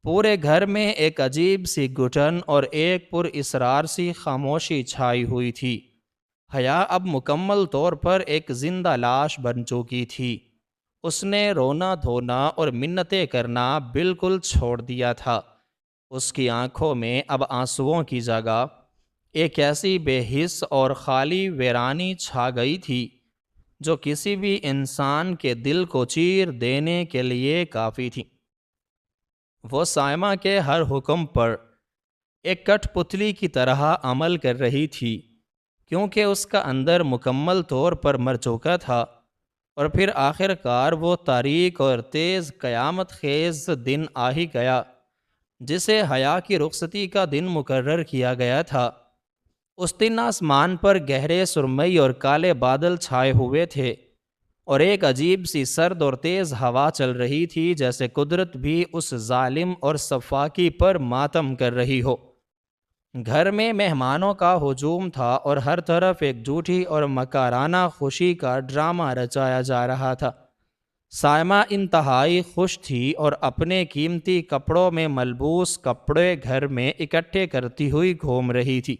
پورے گھر میں ایک عجیب سی گھٹن اور ایک پر اسرار سی خاموشی چھائی ہوئی تھی۔ حیا اب مکمل طور پر ایک زندہ لاش بن چکی تھی۔ اس نے رونا دھونا اور منتیں کرنا بالکل چھوڑ دیا تھا۔ اس کی آنکھوں میں اب آنسوؤں کی جگہ ایک ایسی بے حس اور خالی ویرانی چھا گئی تھی جو کسی بھی انسان کے دل کو چیر دینے کے لیے کافی تھی۔ وہ سائمہ کے ہر حکم پر ایک کٹ پتلی کی طرح عمل کر رہی تھی، کیونکہ اس کا اندر مکمل طور پر مر چکا تھا، اور پھر آخر کار وہ تاریک اور تیز قیامت خیز دن آ ہی گیا جسے حیا کی رخصتی کا دن مقرر کیا گیا تھا۔ اس دن آسمان پر گہرے سرمئی اور کالے بادل چھائے ہوئے تھے اور ایک عجیب سی سرد اور تیز ہوا چل رہی تھی، جیسے قدرت بھی اس ظالم اور سفاکی پر ماتم کر رہی ہو۔ گھر میں مہمانوں کا ہجوم تھا اور ہر طرف ایک جھوٹی اور مکارانہ خوشی کا ڈرامہ رچایا جا رہا تھا۔ سائمہ انتہائی خوش تھی اور اپنے قیمتی کپڑوں میں ملبوس کپڑے گھر میں اکٹھے کرتی ہوئی گھوم رہی تھی۔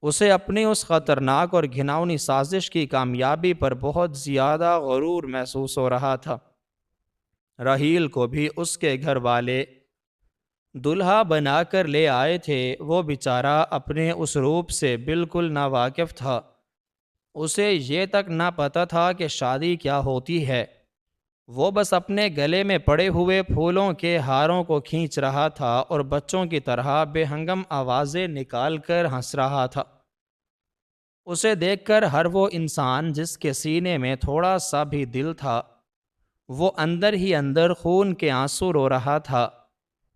اسے اپنی اس خطرناک اور گھناؤنی سازش کی کامیابی پر بہت زیادہ غرور محسوس ہو رہا تھا۔ راحیل کو بھی اس کے گھر والے دلہا بنا کر لے آئے تھے۔ وہ بیچارہ اپنے اس روپ سے بالکل ناواقف تھا۔ اسے یہ تک نہ پتا تھا کہ شادی کیا ہوتی ہے۔ وہ بس اپنے گلے میں پڑے ہوئے پھولوں کے ہاروں کو کھینچ رہا تھا اور بچوں کی طرح بے ہنگم آوازیں نکال کر ہنس رہا تھا۔ اسے دیکھ کر ہر وہ انسان جس کے سینے میں تھوڑا سا بھی دل تھا وہ اندر ہی اندر خون کے آنسو رو رہا تھا،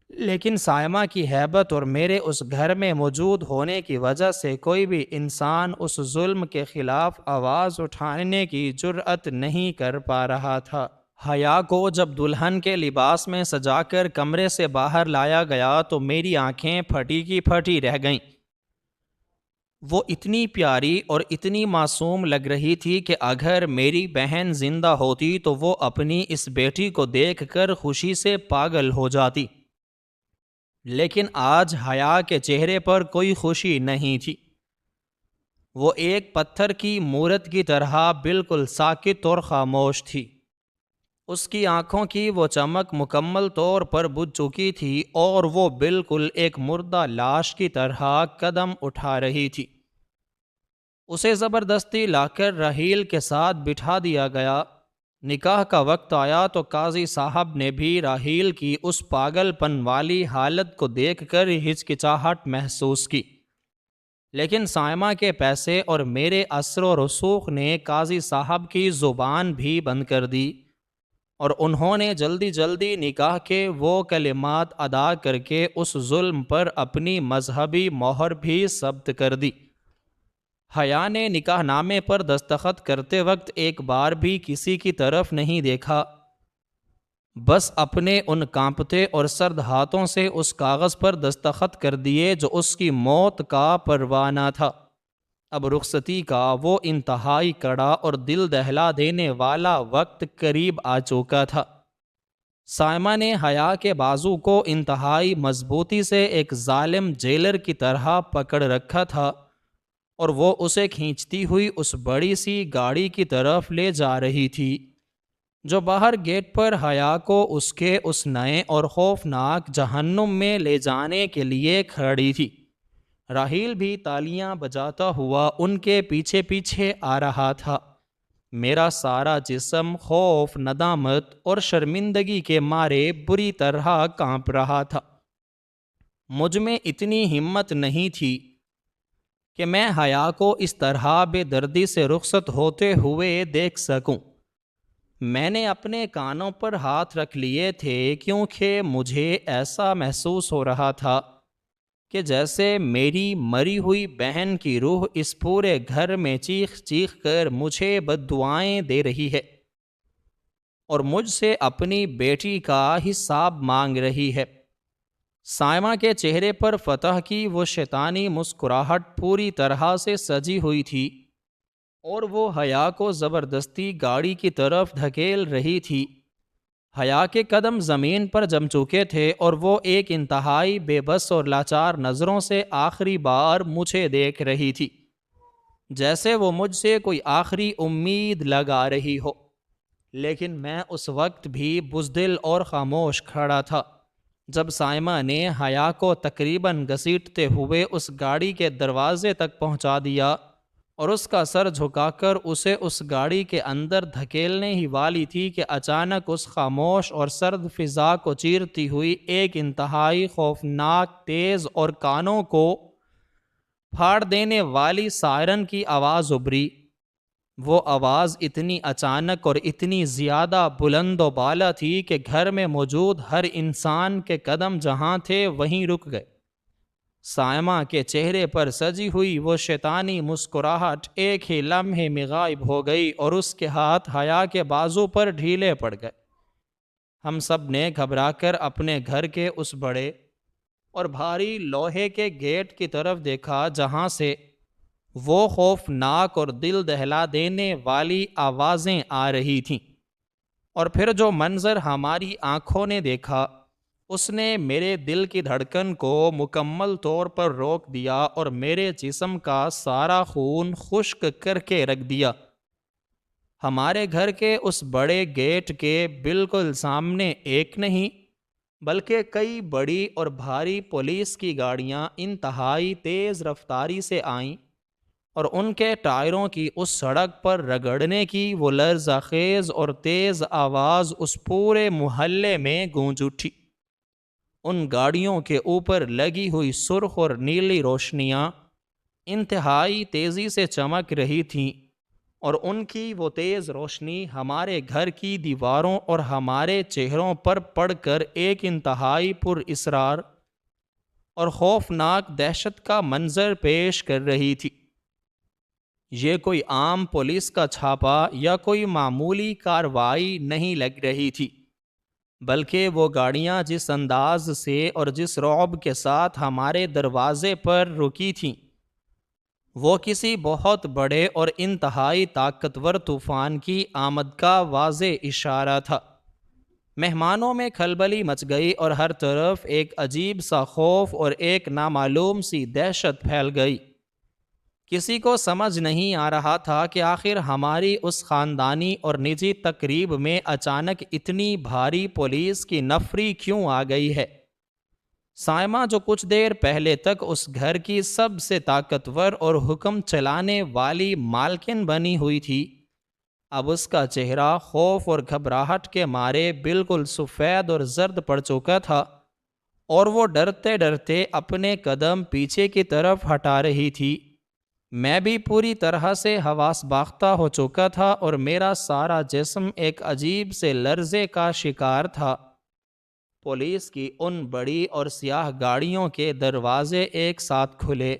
لیکن سائمہ کی ہیبت اور میرے اس گھر میں موجود ہونے کی وجہ سے کوئی بھی انسان اس ظلم کے خلاف آواز اٹھانے کی جرأت نہیں کر پا رہا تھا۔ حیا کو جب دلہن کے لباس میں سجا کر کمرے سے باہر لایا گیا تو میری آنکھیں پھٹی کی پھٹی رہ گئیں۔ وہ اتنی پیاری اور اتنی معصوم لگ رہی تھی کہ اگر میری بہن زندہ ہوتی تو وہ اپنی اس بیٹی کو دیکھ کر خوشی سے پاگل ہو جاتی، لیکن آج حیا کے چہرے پر کوئی خوشی نہیں تھی۔ وہ ایک پتھر کی مورت کی طرح بالکل ساکت اور خاموش تھی۔ اس کی آنکھوں کی وہ چمک مکمل طور پر بجھ چکی تھی اور وہ بالکل ایک مردہ لاش کی طرح قدم اٹھا رہی تھی۔ اسے زبردستی لا کر راحیل کے ساتھ بٹھا دیا گیا۔ نکاح کا وقت آیا تو قاضی صاحب نے بھی راحیل کی اس پاگل پن والی حالت کو دیکھ کر ہچکچاہٹ محسوس کی، لیکن سائمہ کے پیسے اور میرے اثر و رسوخ نے قاضی صاحب کی زبان بھی بند کر دی، اور انہوں نے جلدی جلدی نکاح کے وہ کلمات ادا کر کے اس ظلم پر اپنی مذہبی مہر بھی ثبت کر دی۔ حیا نے نکاح نامے پر دستخط کرتے وقت ایک بار بھی کسی کی طرف نہیں دیکھا، بس اپنے ان کانپتے اور سرد ہاتھوں سے اس کاغذ پر دستخط کر دیے جو اس کی موت کا پروانہ تھا۔ اب رخصتی کا وہ انتہائی کڑا اور دل دہلا دینے والا وقت قریب آ چکا تھا۔ سائمہ نے حیا کے بازو کو انتہائی مضبوطی سے ایک ظالم جیلر کی طرح پکڑ رکھا تھا اور وہ اسے کھینچتی ہوئی اس بڑی سی گاڑی کی طرف لے جا رہی تھی جو باہر گیٹ پر حیا کو اس کے اس نئے اور خوفناک جہنم میں لے جانے کے لیے کھڑی تھی۔ راہیل بھی تالیاں بجاتا ہوا ان کے پیچھے پیچھے آ رہا تھا۔ میرا سارا جسم خوف، ندامت اور شرمندگی کے مارے بری طرح کانپ رہا تھا۔ مجھ میں اتنی ہمت نہیں تھی کہ میں حیا کو اس طرح بے دردی سے رخصت ہوتے ہوئے دیکھ سکوں۔ میں نے اپنے کانوں پر ہاتھ رکھ لیے تھے کیونکہ مجھے ایسا محسوس ہو رہا تھا کہ جیسے میری مری ہوئی بہن کی روح اس پورے گھر میں چیخ چیخ کر مجھے بد دعائیں دے رہی ہے اور مجھ سے اپنی بیٹی کا حساب مانگ رہی ہے۔ سائمہ کے چہرے پر فتح کی وہ شیطانی مسکراہٹ پوری طرح سے سجی ہوئی تھی اور وہ حیا کو زبردستی گاڑی کی طرف دھکیل رہی تھی۔ حیا کے قدم زمین پر جم چکے تھے اور وہ ایک انتہائی بے بس اور لاچار نظروں سے آخری بار مجھے دیکھ رہی تھی، جیسے وہ مجھ سے کوئی آخری امید لگا رہی ہو۔ لیکن میں اس وقت بھی بزدل اور خاموش کھڑا تھا جب سائمہ نے حیا کو تقریباً گھسیٹتے ہوئے اس گاڑی کے دروازے تک پہنچا دیا اور اس کا سر جھکا کر اسے اس گاڑی کے اندر دھکیلنے ہی والی تھی کہ اچانک اس خاموش اور سرد فضا کو چیرتی ہوئی ایک انتہائی خوفناک، تیز اور کانوں کو پھاڑ دینے والی سائرن کی آواز ابھری۔ وہ آواز اتنی اچانک اور اتنی زیادہ بلند و بالا تھی کہ گھر میں موجود ہر انسان کے قدم جہاں تھے وہیں رک گئے۔ سائمہ کے چہرے پر سجی ہوئی وہ شیطانی مسکراہٹ ایک ہی لمحے میں غائب ہو گئی اور اس کے ہاتھ حیا کے بازو پر ڈھیلے پڑ گئے۔ ہم سب نے گھبرا کر اپنے گھر کے اس بڑے اور بھاری لوہے کے گیٹ کی طرف دیکھا جہاں سے وہ خوفناک اور دل دہلا دینے والی آوازیں آ رہی تھیں، اور پھر جو منظر ہماری آنکھوں نے دیکھا اس نے میرے دل کی دھڑکن کو مکمل طور پر روک دیا اور میرے جسم کا سارا خون خشک کر کے رکھ دیا۔ ہمارے گھر کے اس بڑے گیٹ کے بالکل سامنے ایک نہیں بلکہ کئی بڑی اور بھاری پولیس کی گاڑیاں انتہائی تیز رفتاری سے آئیں اور ان کے ٹائروں کی اس سڑک پر رگڑنے کی وہ لرزہ خیز اور تیز آواز اس پورے محلے میں گونج اٹھی۔ ان گاڑیوں کے اوپر لگی ہوئی سرخ اور نیلی روشنیاں انتہائی تیزی سے چمک رہی تھیں اور ان کی وہ تیز روشنی ہمارے گھر کی دیواروں اور ہمارے چہروں پر پڑ کر ایک انتہائی پر اسرار اور خوفناک دہشت کا منظر پیش کر رہی تھی۔ یہ کوئی عام پولیس کا چھاپا یا کوئی معمولی کارروائی نہیں لگ رہی تھی، بلکہ وہ گاڑیاں جس انداز سے اور جس رعب کے ساتھ ہمارے دروازے پر رکی تھیں وہ کسی بہت بڑے اور انتہائی طاقتور طوفان کی آمد کا واضح اشارہ تھا۔ مہمانوں میں کھلبلی مچ گئی اور ہر طرف ایک عجیب سا خوف اور ایک نامعلوم سی دہشت پھیل گئی۔ کسی کو سمجھ نہیں آ رہا تھا کہ آخر ہماری اس خاندانی اور نجی تقریب میں اچانک اتنی بھاری پولیس کی نفری کیوں آ گئی ہے۔ سائمہ جو کچھ دیر پہلے تک اس گھر کی سب سے طاقتور اور حکم چلانے والی مالکن بنی ہوئی تھی، اب اس کا چہرہ خوف اور گھبراہٹ کے مارے بالکل سفید اور زرد پڑ چکا تھا اور وہ ڈرتے ڈرتے اپنے قدم پیچھے کی طرف ہٹا رہی تھی۔ میں بھی پوری طرح سے حواس باختہ ہو چکا تھا اور میرا سارا جسم ایک عجیب سے لرزے کا شکار تھا۔ پولیس کی ان بڑی اور سیاہ گاڑیوں کے دروازے ایک ساتھ کھلے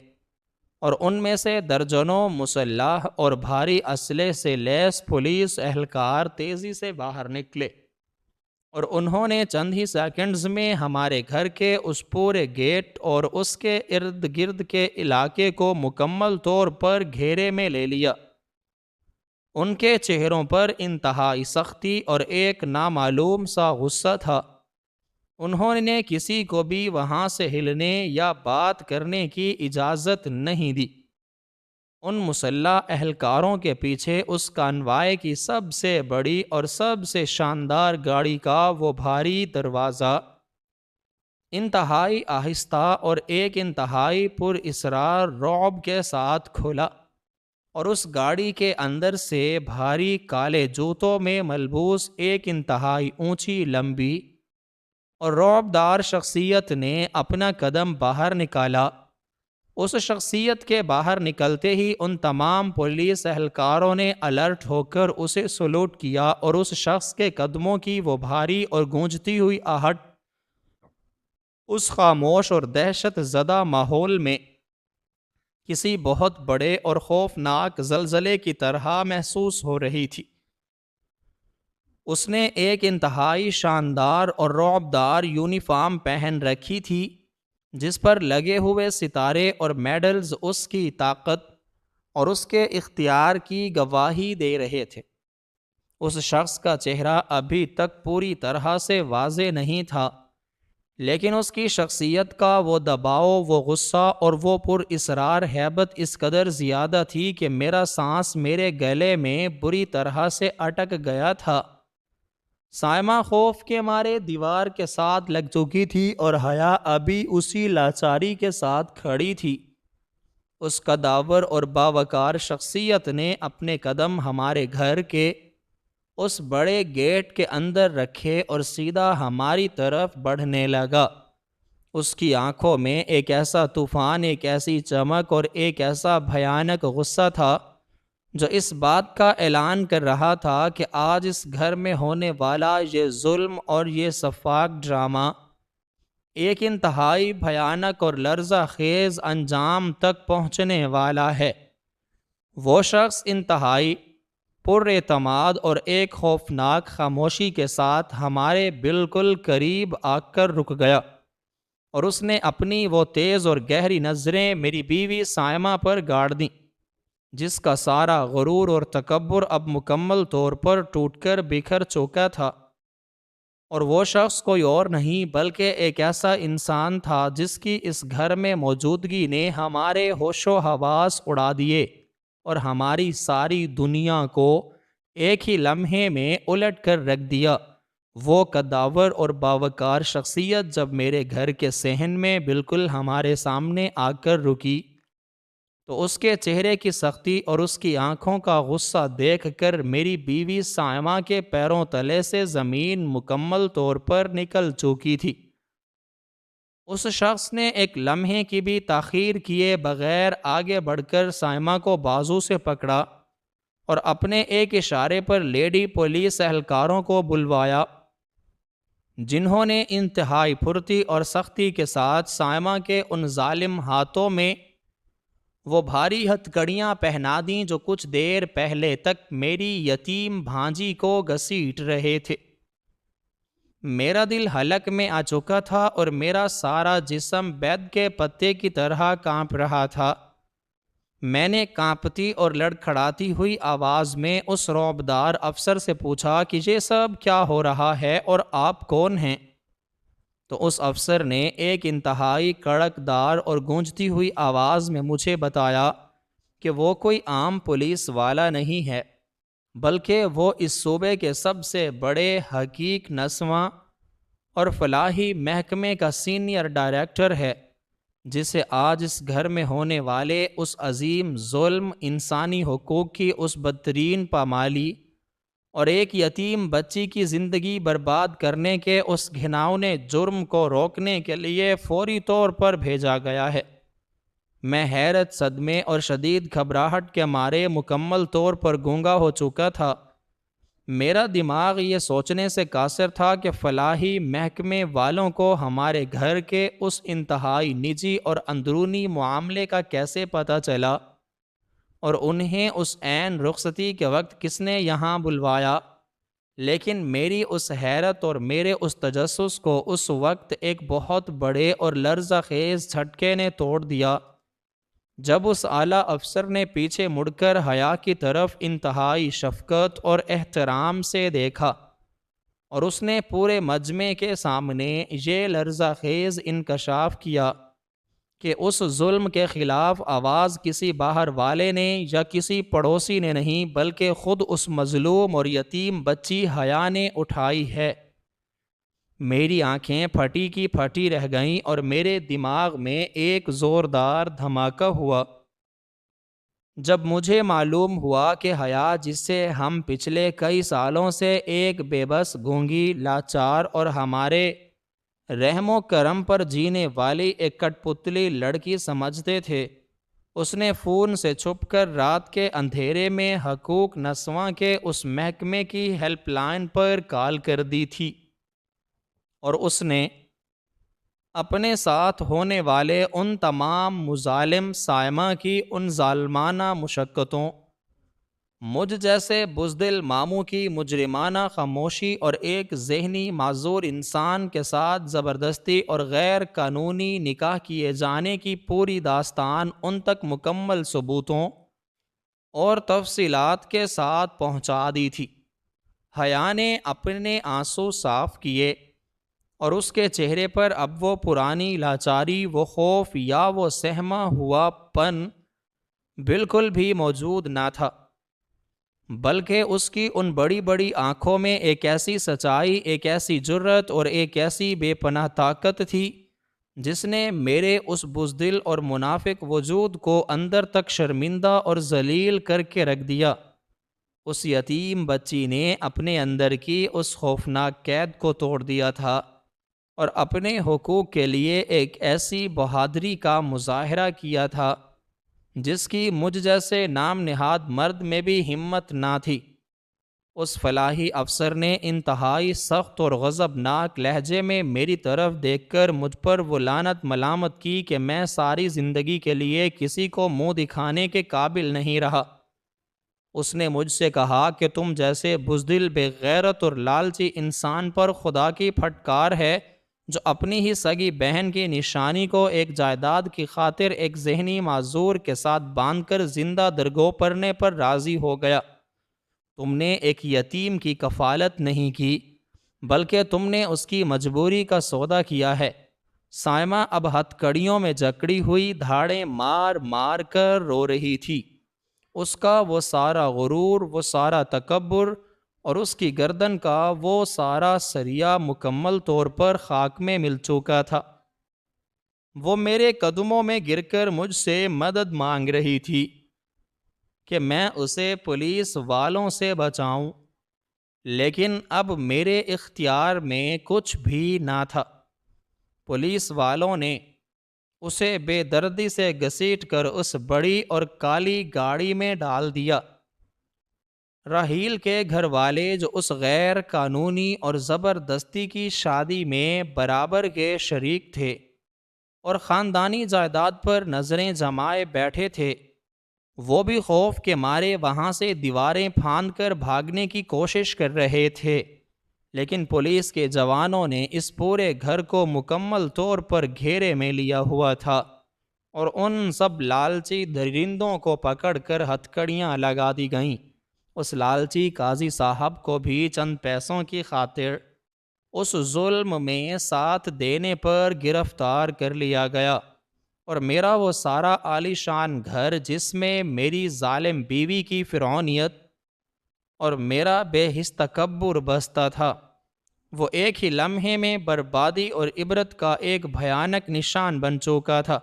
اور ان میں سے درجنوں مسلح اور بھاری اسلحے سے لیس پولیس اہلکار تیزی سے باہر نکلے اور انہوں نے چند ہی سیکنڈز میں ہمارے گھر کے اس پورے گیٹ اور اس کے ارد گرد کے علاقے کو مکمل طور پر گھیرے میں لے لیا۔ ان کے چہروں پر انتہائی سختی اور ایک نامعلوم سا غصہ تھا۔ انہوں نے کسی کو بھی وہاں سے ہلنے یا بات کرنے کی اجازت نہیں دی۔ ان مسلح اہلکاروں کے پیچھے اس کانوائے کی سب سے بڑی اور سب سے شاندار گاڑی کا وہ بھاری دروازہ انتہائی آہستہ اور ایک انتہائی پر اسرار رعب کے ساتھ کھلا، اور اس گاڑی کے اندر سے بھاری کالے جوتوں میں ملبوس ایک انتہائی اونچی لمبی اور رعبدار شخصیت نے اپنا قدم باہر نکالا۔ اس شخصیت کے باہر نکلتے ہی ان تمام پولیس اہلکاروں نے الرٹ ہو کر اسے سلوٹ کیا، اور اس شخص کے قدموں کی وہ بھاری اور گونجتی ہوئی آہٹ اس خاموش اور دہشت زدہ ماحول میں کسی بہت بڑے اور خوفناک زلزلے کی طرح محسوس ہو رہی تھی۔ اس نے ایک انتہائی شاندار اور رعبدار یونیفارم پہن رکھی تھی، جس پر لگے ہوئے ستارے اور میڈلز اس کی طاقت اور اس کے اختیار کی گواہی دے رہے تھے۔ اس شخص کا چہرہ ابھی تک پوری طرح سے واضح نہیں تھا، لیکن اس کی شخصیت کا وہ دباؤ، وہ غصہ اور وہ پر اصرار ہیبت اس قدر زیادہ تھی کہ میرا سانس میرے گلے میں بری طرح سے اٹک گیا تھا۔ سائمہ خوف کے مارے دیوار کے ساتھ لگ چکی تھی، اور حیا ابھی اسی لاچاری کے ساتھ کھڑی تھی۔ اس قداور اور باوقار شخصیت نے اپنے قدم ہمارے گھر کے اس بڑے گیٹ کے اندر رکھے اور سیدھا ہماری طرف بڑھنے لگا۔ اس کی آنکھوں میں ایک ایسا طوفان، ایک ایسی چمک اور ایک ایسا بھیانک غصہ تھا جو اس بات کا اعلان کر رہا تھا کہ آج اس گھر میں ہونے والا یہ ظلم اور یہ سفاک ڈرامہ ایک انتہائی بھیانک اور لرزہ خیز انجام تک پہنچنے والا ہے۔ وہ شخص انتہائی پر اعتماد اور ایک خوفناک خاموشی کے ساتھ ہمارے بالکل قریب آ کر رک گیا، اور اس نے اپنی وہ تیز اور گہری نظریں میری بیوی سائمہ پر گاڑ دیں، جس کا سارا غرور اور تکبر اب مکمل طور پر ٹوٹ کر بکھر چکا تھا۔ اور وہ شخص کوئی اور نہیں بلکہ ایک ایسا انسان تھا جس کی اس گھر میں موجودگی نے ہمارے ہوش و حواس اڑا دیے اور ہماری ساری دنیا کو ایک ہی لمحے میں الٹ کر رکھ دیا۔ وہ قداور اور باوقار شخصیت جب میرے گھر کے صحن میں بالکل ہمارے سامنے آ کر رکی تو اس کے چہرے کی سختی اور اس کی آنکھوں کا غصہ دیکھ کر میری بیوی سائمہ کے پیروں تلے سے زمین مکمل طور پر نکل چکی تھی۔ اس شخص نے ایک لمحے کی بھی تاخیر کیے بغیر آگے بڑھ کر سائمہ کو بازو سے پکڑا اور اپنے ایک اشارے پر لیڈی پولیس اہلکاروں کو بلوایا، جنہوں نے انتہائی پھرتی اور سختی کے ساتھ سائمہ کے ان ظالم ہاتھوں میں وہ بھاری ہتھکڑیاں پہنا دیں جو کچھ دیر پہلے تک میری یتیم بھانجی کو گھسیٹ رہے تھے۔ میرا دل حلق میں آ چکا تھا اور میرا سارا جسم بید کے پتے کی طرح کانپ رہا تھا۔ میں نے کانپتی اور لڑکھڑاتی ہوئی آواز میں اس رعبدار افسر سے پوچھا کہ یہ سب کیا ہو رہا ہے اور آپ کون ہیں؟ تو اس افسر نے ایک انتہائی کڑک دار اور گونجتی ہوئی آواز میں مجھے بتایا کہ وہ کوئی عام پولیس والا نہیں ہے، بلکہ وہ اس صوبے کے سب سے بڑے حقیق نسواں اور فلاحی محکمے کا سینئر ڈائریکٹر ہے، جسے آج اس گھر میں ہونے والے اس عظیم ظلم، انسانی حقوق کی اس بدترین پامالی اور ایک یتیم بچی کی زندگی برباد کرنے کے اس گھناؤنے جرم کو روکنے کے لیے فوری طور پر بھیجا گیا ہے۔ میں حیرت، صدمے اور شدید گھبراہٹ کے مارے مکمل طور پر گونگا ہو چکا تھا۔ میرا دماغ یہ سوچنے سے قاصر تھا کہ فلاحی محکمے والوں کو ہمارے گھر کے اس انتہائی نجی اور اندرونی معاملے کا کیسے پتہ چلا، اور انہیں اس عین رخصتی کے وقت کس نے یہاں بلوایا۔ لیکن میری اس حیرت اور میرے اس تجسس کو اس وقت ایک بہت بڑے اور لرزہ خیز جھٹکے نے توڑ دیا۔ جب اس اعلیٰ افسر نے پیچھے مڑ کر حیا کی طرف انتہائی شفقت اور احترام سے دیکھا اور اس نے پورے مجمع کے سامنے یہ لرزہ خیز انکشاف کیا کہ اس ظلم کے خلاف آواز کسی باہر والے نے یا کسی پڑوسی نے نہیں بلکہ خود اس مظلوم اور یتیم بچی حیا نے اٹھائی ہے، میری آنکھیں پھٹی کی پھٹی رہ گئیں اور میرے دماغ میں ایک زوردار دھماکہ ہوا جب مجھے معلوم ہوا کہ حیا، جس سے ہم پچھلے کئی سالوں سے ایک بے بس، گونگی، لاچار اور ہمارے رحم و کرم پر جینے والی ایک کٹ پتلی لڑکی سمجھتے تھے، اس نے فون سے چھپ کر رات کے اندھیرے میں حقوق نسواں کے اس محکمے کی ہیلپ لائن پر کال کر دی تھی، اور اس نے اپنے ساتھ ہونے والے ان تمام مظالم سائمہ کی ان ظالمانہ مشقتوں، مجھ جیسے بزدل ماموں کی مجرمانہ خاموشی اور ایک ذہنی معذور انسان کے ساتھ زبردستی اور غیر قانونی نکاح کیے جانے کی پوری داستان ان تک مکمل ثبوتوں اور تفصیلات کے ساتھ پہنچا دی تھی۔ حیا نے اپنے آنسو صاف کیے اور اس کے چہرے پر اب وہ پرانی لاچاری، وہ خوف یا وہ سہما ہوا پن بالکل بھی موجود نہ تھا، بلکہ اس کی ان بڑی بڑی آنکھوں میں ایک ایسی سچائی، ایک ایسی جرت اور ایک ایسی بے پناہ طاقت تھی جس نے میرے اس بزدل اور منافق وجود کو اندر تک شرمندہ اور ذلیل کر کے رکھ دیا۔ اس یتیم بچی نے اپنے اندر کی اس خوفناک قید کو توڑ دیا تھا اور اپنے حقوق کے لیے ایک ایسی بہادری کا مظاہرہ کیا تھا جس کی مجھ جیسے نام نہاد مرد میں بھی ہمت نہ تھی۔ اس فلاحی افسر نے انتہائی سخت اور غضبناک لہجے میں میری طرف دیکھ کر مجھ پر وہ لعنت ملامت کی کہ میں ساری زندگی کے لیے کسی کو منہ دکھانے کے قابل نہیں رہا۔ اس نے مجھ سے کہا کہ تم جیسے بزدل، بے غیرت اور لالچی انسان پر خدا کی پھٹکار ہے جو اپنی ہی سگی بہن کی نشانی کو ایک جائیداد کی خاطر ایک ذہنی معذور کے ساتھ باندھ کر زندہ درگو پڑنے پر راضی ہو گیا۔ تم نے ایک یتیم کی کفالت نہیں کی بلکہ تم نے اس کی مجبوری کا سودا کیا ہے۔ سائمہ اب ہتھکڑیوں میں جکڑی ہوئی دھاڑیں مار مار کر رو رہی تھی۔ اس کا وہ سارا غرور، وہ سارا تکبر اور اس کی گردن کا وہ سارا سریا مکمل طور پر خاک میں مل چکا تھا۔ وہ میرے قدموں میں گر کر مجھ سے مدد مانگ رہی تھی کہ میں اسے پولیس والوں سے بچاؤں، لیکن اب میرے اختیار میں کچھ بھی نہ تھا۔ پولیس والوں نے اسے بے دردی سے گھسیٹ کر اس بڑی اور کالی گاڑی میں ڈال دیا۔ راحیل کے گھر والے، جو اس غیر قانونی اور زبردستی کی شادی میں برابر کے شریک تھے اور خاندانی جائیداد پر نظریں جمائے بیٹھے تھے، وہ بھی خوف کے مارے وہاں سے دیواریں پھاند کر بھاگنے کی کوشش کر رہے تھے، لیکن پولیس کے جوانوں نے اس پورے گھر کو مکمل طور پر گھیرے میں لیا ہوا تھا اور ان سب لالچی درندوں کو پکڑ کر ہتھکڑیاں لگا دی گئیں۔ اس لالچی قاضی صاحب کو بھی چند پیسوں کی خاطر اس ظلم میں ساتھ دینے پر گرفتار کر لیا گیا، اور میرا وہ سارا عالی شان گھر جس میں میری ظالم بیوی کی فرعونیت اور میرا بے حس تکبر بستا تھا، وہ ایک ہی لمحے میں بربادی اور عبرت کا ایک بھیانک نشان بن چکا تھا۔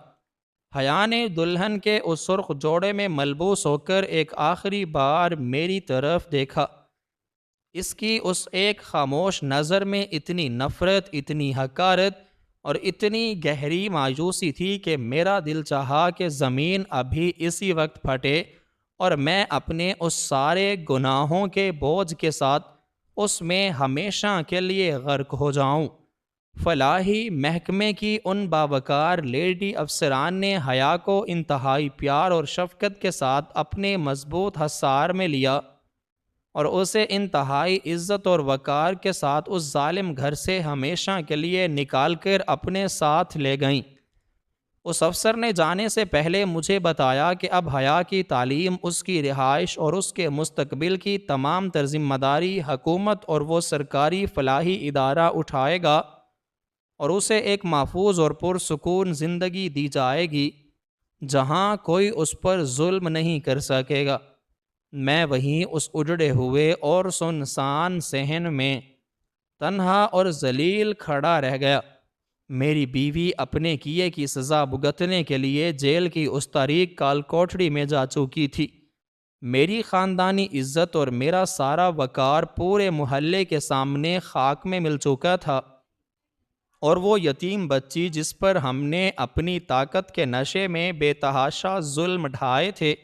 حیا نے دلہن کے اس سرخ جوڑے میں ملبوس ہو کر ایک آخری بار میری طرف دیکھا۔ اس کی اس ایک خاموش نظر میں اتنی نفرت، اتنی حقارت اور اتنی گہری مایوسی تھی کہ میرا دل چاہا کہ زمین ابھی اسی وقت پھٹے اور میں اپنے اس سارے گناہوں کے بوجھ کے ساتھ اس میں ہمیشہ کے لیے غرق ہو جاؤں۔ فلاحی محکمے کی ان باوقار لیڈی افسران نے حیا کو انتہائی پیار اور شفقت کے ساتھ اپنے مضبوط حصار میں لیا اور اسے انتہائی عزت اور وقار کے ساتھ اس ظالم گھر سے ہمیشہ کے لیے نکال کر اپنے ساتھ لے گئیں۔ اس افسر نے جانے سے پہلے مجھے بتایا کہ اب حیا کی تعلیم، اس کی رہائش اور اس کے مستقبل کی تمام تر ذمہ داری حکومت اور وہ سرکاری فلاحی ادارہ اٹھائے گا اور اسے ایک محفوظ اور پرسکون زندگی دی جائے گی جہاں کوئی اس پر ظلم نہیں کر سکے گا۔ میں وہیں اس اجڑے ہوئے اور سنسان صحن میں تنہا اور ذلیل کھڑا رہ گیا۔ میری بیوی اپنے کیے کی سزا بھگتنے کے لیے جیل کی اس تاریک کال کوٹڑی میں جا چکی تھی۔ میری خاندانی عزت اور میرا سارا وقار پورے محلے کے سامنے خاک میں مل چکا تھا، اور وہ یتیم بچی جس پر ہم نے اپنی طاقت کے نشے میں بے تحاشا ظلم ڈھائے تھے،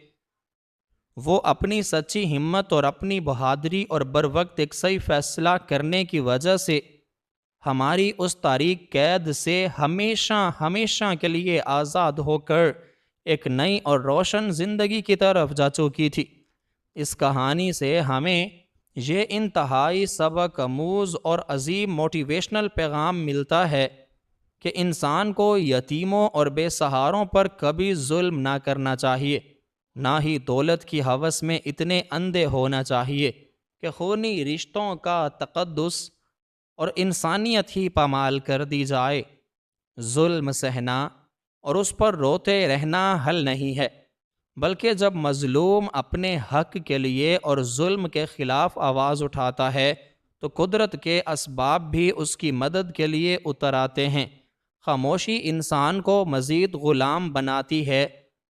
وہ اپنی سچی ہمت اور اپنی بہادری اور بروقت ایک صحیح فیصلہ کرنے کی وجہ سے ہماری اس تاریک قید سے ہمیشہ ہمیشہ کے لیے آزاد ہو کر ایک نئی اور روشن زندگی کی طرف جا چکی تھی۔ اس کہانی سے ہمیں یہ انتہائی سبق آموز اور عظیم موٹیویشنل پیغام ملتا ہے کہ انسان کو یتیموں اور بے سہاروں پر کبھی ظلم نہ کرنا چاہیے، نہ ہی دولت کی ہوس میں اتنے اندھے ہونا چاہیے کہ خونی رشتوں کا تقدس اور انسانیت ہی پامال کر دی جائے۔ ظلم سہنا اور اس پر روتے رہنا حل نہیں ہے، بلکہ جب مظلوم اپنے حق کے لیے اور ظلم کے خلاف آواز اٹھاتا ہے تو قدرت کے اسباب بھی اس کی مدد کے لیے اتر آتے ہیں۔ خاموشی انسان کو مزید غلام بناتی ہے،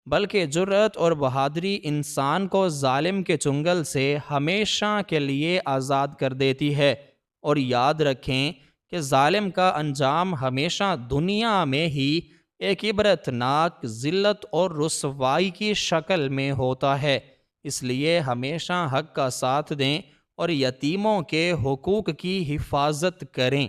بلکہ جرأت اور بہادری انسان کو ظالم کے چنگل سے ہمیشہ کے لیے آزاد کر دیتی ہے۔ اور یاد رکھیں کہ ظالم کا انجام ہمیشہ دنیا میں ہی ایک عبرتناک ذلت اور رسوائی کی شکل میں ہوتا ہے۔ اس لیے ہمیشہ حق کا ساتھ دیں اور یتیموں کے حقوق کی حفاظت کریں۔